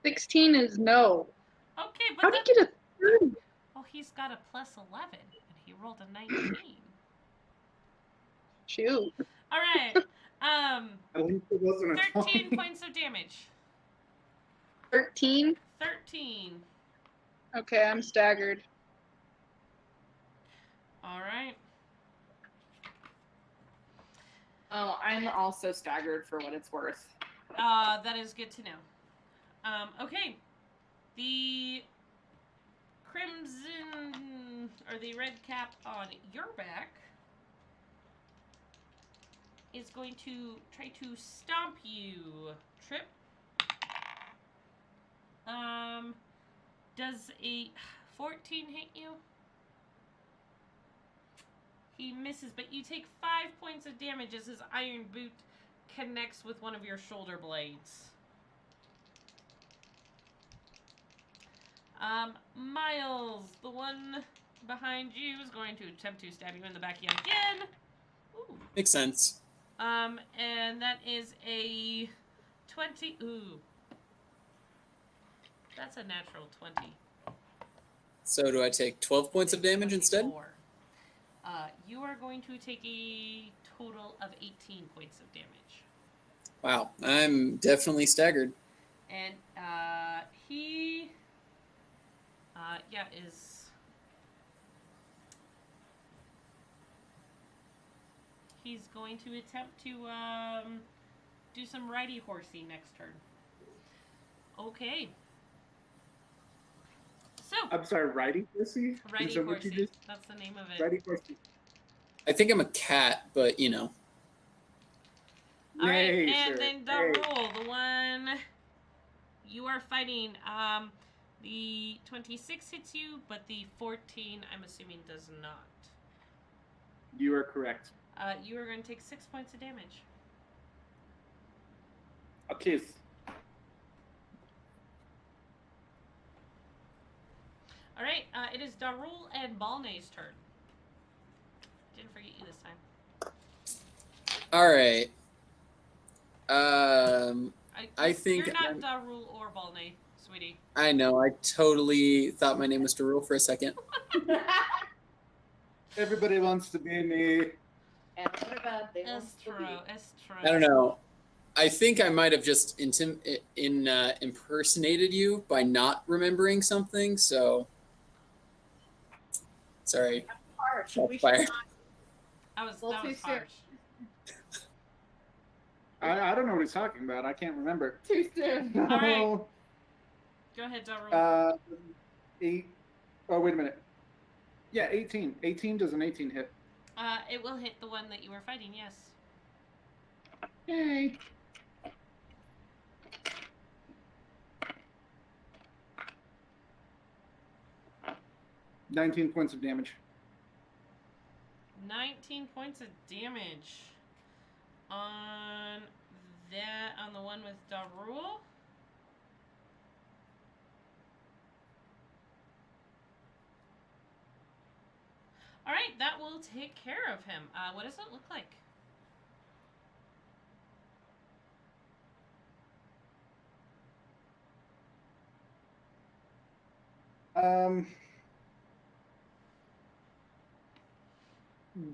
16 is no. Okay, but How do you get a 30? well, he's got a plus 11, and he rolled a 19. Shoot. All right. At least it wasn't a 13 20. points of damage. 13? 13. Okay, I'm staggered. All right. Oh, I'm also staggered for what it's worth. That is good to know. Okay. The crimson, or the red cap on your back is going to try to stomp you, Trip. Does a 14 hit you? He misses, but you take 5 points of damage as his iron boot connects with one of your shoulder blades. Miles, the one behind you, is going to attempt to stab you in the back yet again. Ooh. Makes sense. And that is a 20. Ooh. That's a natural 20. So do I take 12 points of damage instead? 24. You are going to take a total of 18 points of damage. Wow, I'm definitely staggered. And he, is. He's going to attempt to do some righty horsey next turn. Okay. So. I'm sorry, righty horsey? Righty Is that what you horsey. just? That's the name of it. Righty horsey. I think I'm a cat, but you know. All right, Nay, and sir. then Nay. Darul, the one you are fighting. The 26 hits you, but the 14, I'm assuming, does not. You are correct. You are going to take 6 points of damage. A kiss. All right, it is Darul and Balnay's turn. Didn't forget you this time. All right. I think you're not Darul or Balnay, sweetie. I know. I totally thought my name was Darul for a second. Everybody wants to be me. And what about they want It's to true. be- It's true. I don't know. I think I might have just impersonated you by not remembering something. So sorry. Harsh. Shots We should fired. not. That was Well, too harsh. soon. I don't know what he's talking about. I can't remember. Too soon. All right. No. Go ahead, Darul. 8. Oh, wait a minute. Yeah, 18. 18 does an 18 hit. It will hit the one that you were fighting, yes. Yay. $19 points of damage. 19 points of damage on the one with Darul. All right, that will take care of him. What does it look like?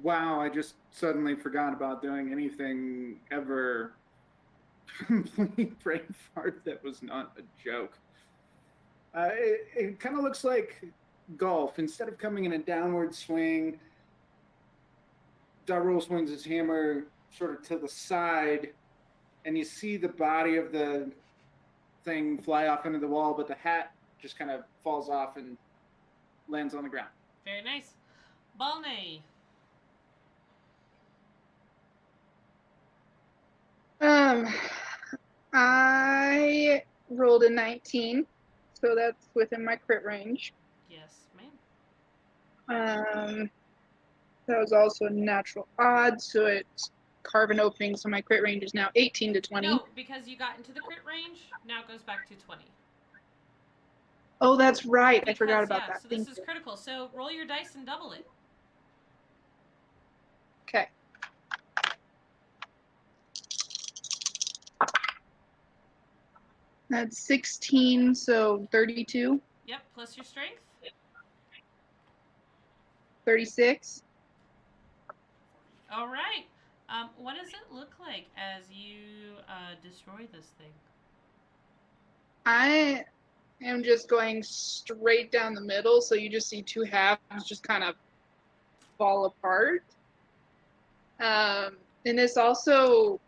Wow, I just suddenly forgot about doing anything ever. Complete brain fart that was not a joke. It kind of looks like golf. Instead of coming in a downward swing, Darul swings his hammer sort of to the side, and you see the body of the thing fly off into the wall, but the hat just kind of falls off and lands on the ground. Very nice. Balnay. I rolled a 19, so that's within my crit range. Yes, ma'am. That was also a natural odd, so it's carve an opening, so my crit range is now 18 to 20. No, because you got into the crit range, now it goes back to 20. Oh, that's right. I Because, forgot about yeah, that. So this Thank is you. critical. So roll your dice and double it. Okay. That's 16, so 32, Yep, plus your strength. 36. All right. What does it look like as you destroy this thing? I am just going straight down the middle, so you just see two halves just kind of fall apart. And this also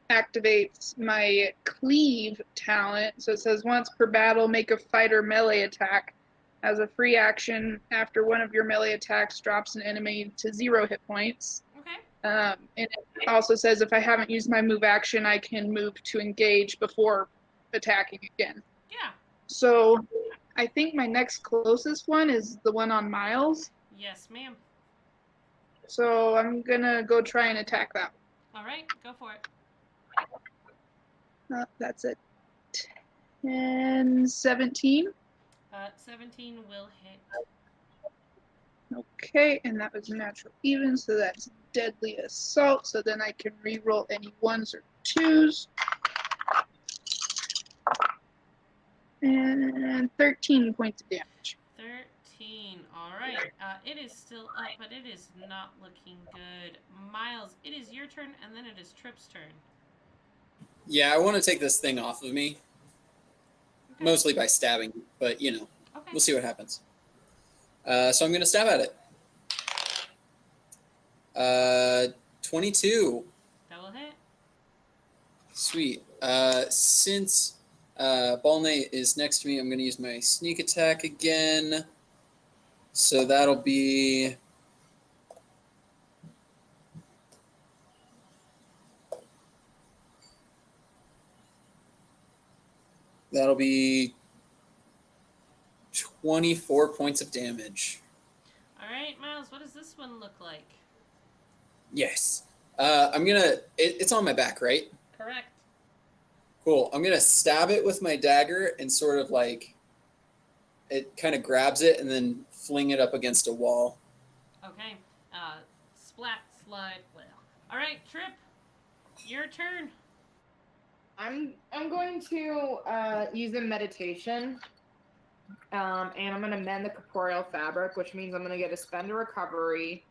activates my cleave talent. So it says once per battle, make a fighter melee attack. As a free action, after one of your melee attacks drops an enemy to 0 hit points. Okay. And it also says if I haven't used my move action, I can move to engage before attacking again. Yeah. So I think my next closest one is the one on Miles. Yes, ma'am. So I'm gonna go try and attack that All right, go for it. one. That's a 10, 17. 17 will hit. Okay, and that was natural even, so that's deadly assault. So then I can re-roll any 1s or 2s. And 13 points of damage. 13. All right. It is still up, but it is not looking good. Miles, it is your turn, and then it is Trip's turn. Yeah, I want to take this thing off of me, Okay. mostly by stabbing, but you know, Okay. we'll see what happens. So I'm going to stab at it. 22. That will hit. Sweet. Since Balnate is next to me, I'm going to use my sneak attack again. So that'll be... That'll be 24 points of damage. All right, Miles, what does this one look like? Yes. I'm going to... It's on my back, right? Correct. Cool. I'm going to stab it with my dagger and sort of like... It kind of grabs it and then fling it up against a wall. Okay. Splat, slide, well. All right, Trip, your turn. I'm going to use a meditation, and I'm going to mend the corporeal fabric, which means I'm going to get a spend a recovery,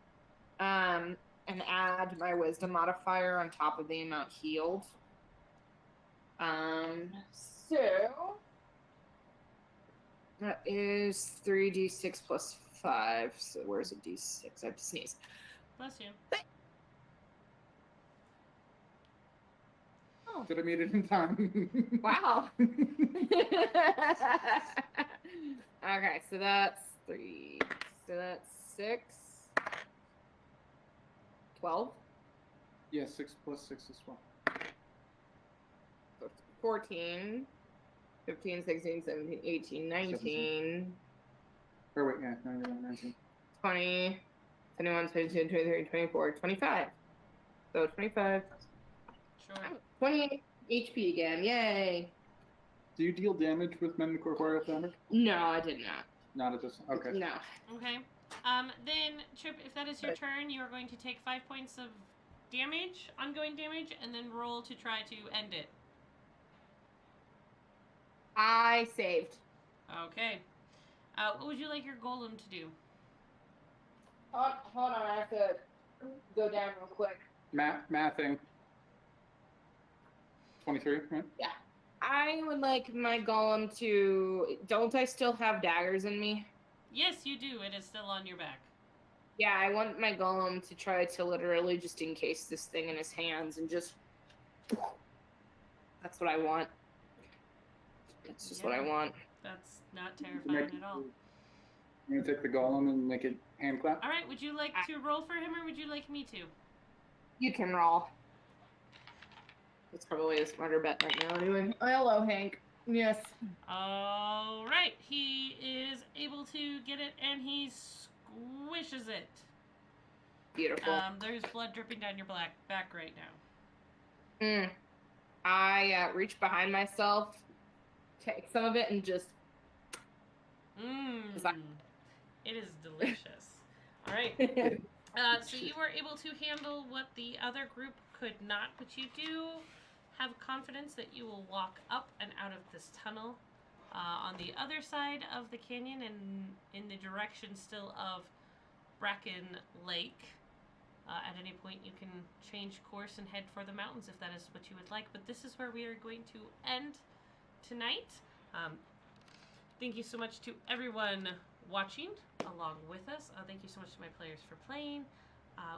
and add my wisdom modifier on top of the amount healed. So that is 3d6 plus 5. So where's a d6? I have to sneeze. Bless you. Oh, Did I meet it in time? wow. Okay, so that's 3. So that's 6. 12. Yeah, 6 plus 6 is 12. 14. 15, 16, 17, 18, 19, Or wait, yeah, 19. 20, 21, 22, 23, 24, 25. So 25. Sure. 28 HP again. Yay. Do you deal damage with Mend the Corporeal Fabric? No, I did not. Not at this. Okay. No. Okay. Then, Trip, if that is your turn, you are going to take 5 points of damage, ongoing damage, and then roll to try to end it. I saved. Okay. What would you like your golem to do? Hold on, I have to go down real quick. Mathing. 23, right? Yeah. I would like my golem to... Don't I still have daggers in me? Yes, you do. It is still on your back. Yeah, I want my golem to try to literally just encase this thing in his hands and just... That's what I want. That's just what I want. That's not terrifying at all. I'm gonna take the golem and make it hand clap. All right, would you like to roll for him, or would you like me to? You can roll. That's probably a smarter bet right now. Anyway, hello, Hank. Yes. All right, he is able to get it, and he squishes it. Beautiful. There's blood dripping down your back right now. I reach behind myself, take some of it, and just... It is delicious. All right. So you were able to handle what the other group could not, but you do have confidence that you will walk up and out of this tunnel on the other side of the canyon and in the direction still of Bracken Lake. At any point, you can change course and head for the mountains if that is what you would like. But this is where we are going to end tonight. Thank you so much to everyone watching along with us. Thank you so much to my players for playing.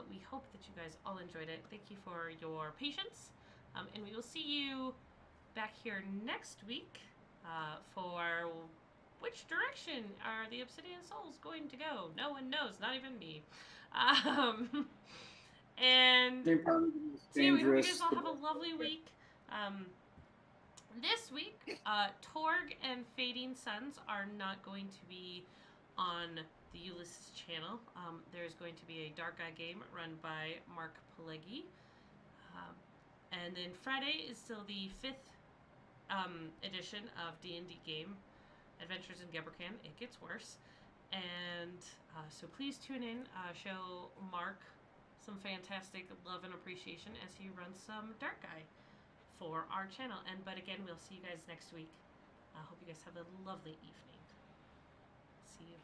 We hope that you guys all enjoyed it. Thank you for your patience. And we will see you back here next week for which direction are the Obsidian Souls going to go? No one knows, not even me. And Game partner is so yeah, we hope you dangerous. guys all have a lovely week. This week, Torg and Fading Suns are not going to be on the Ulysses channel. There's going to be a Dark Eye game run by Mark Pileggi. And then Friday is still the 5th edition of D&D game, Adventures in Geberkan. It gets worse. And so please tune in, show Mark some fantastic love and appreciation as he runs some Dark Eye for our channel. But again, we'll see you guys next week. I hope you guys have a lovely evening. See you.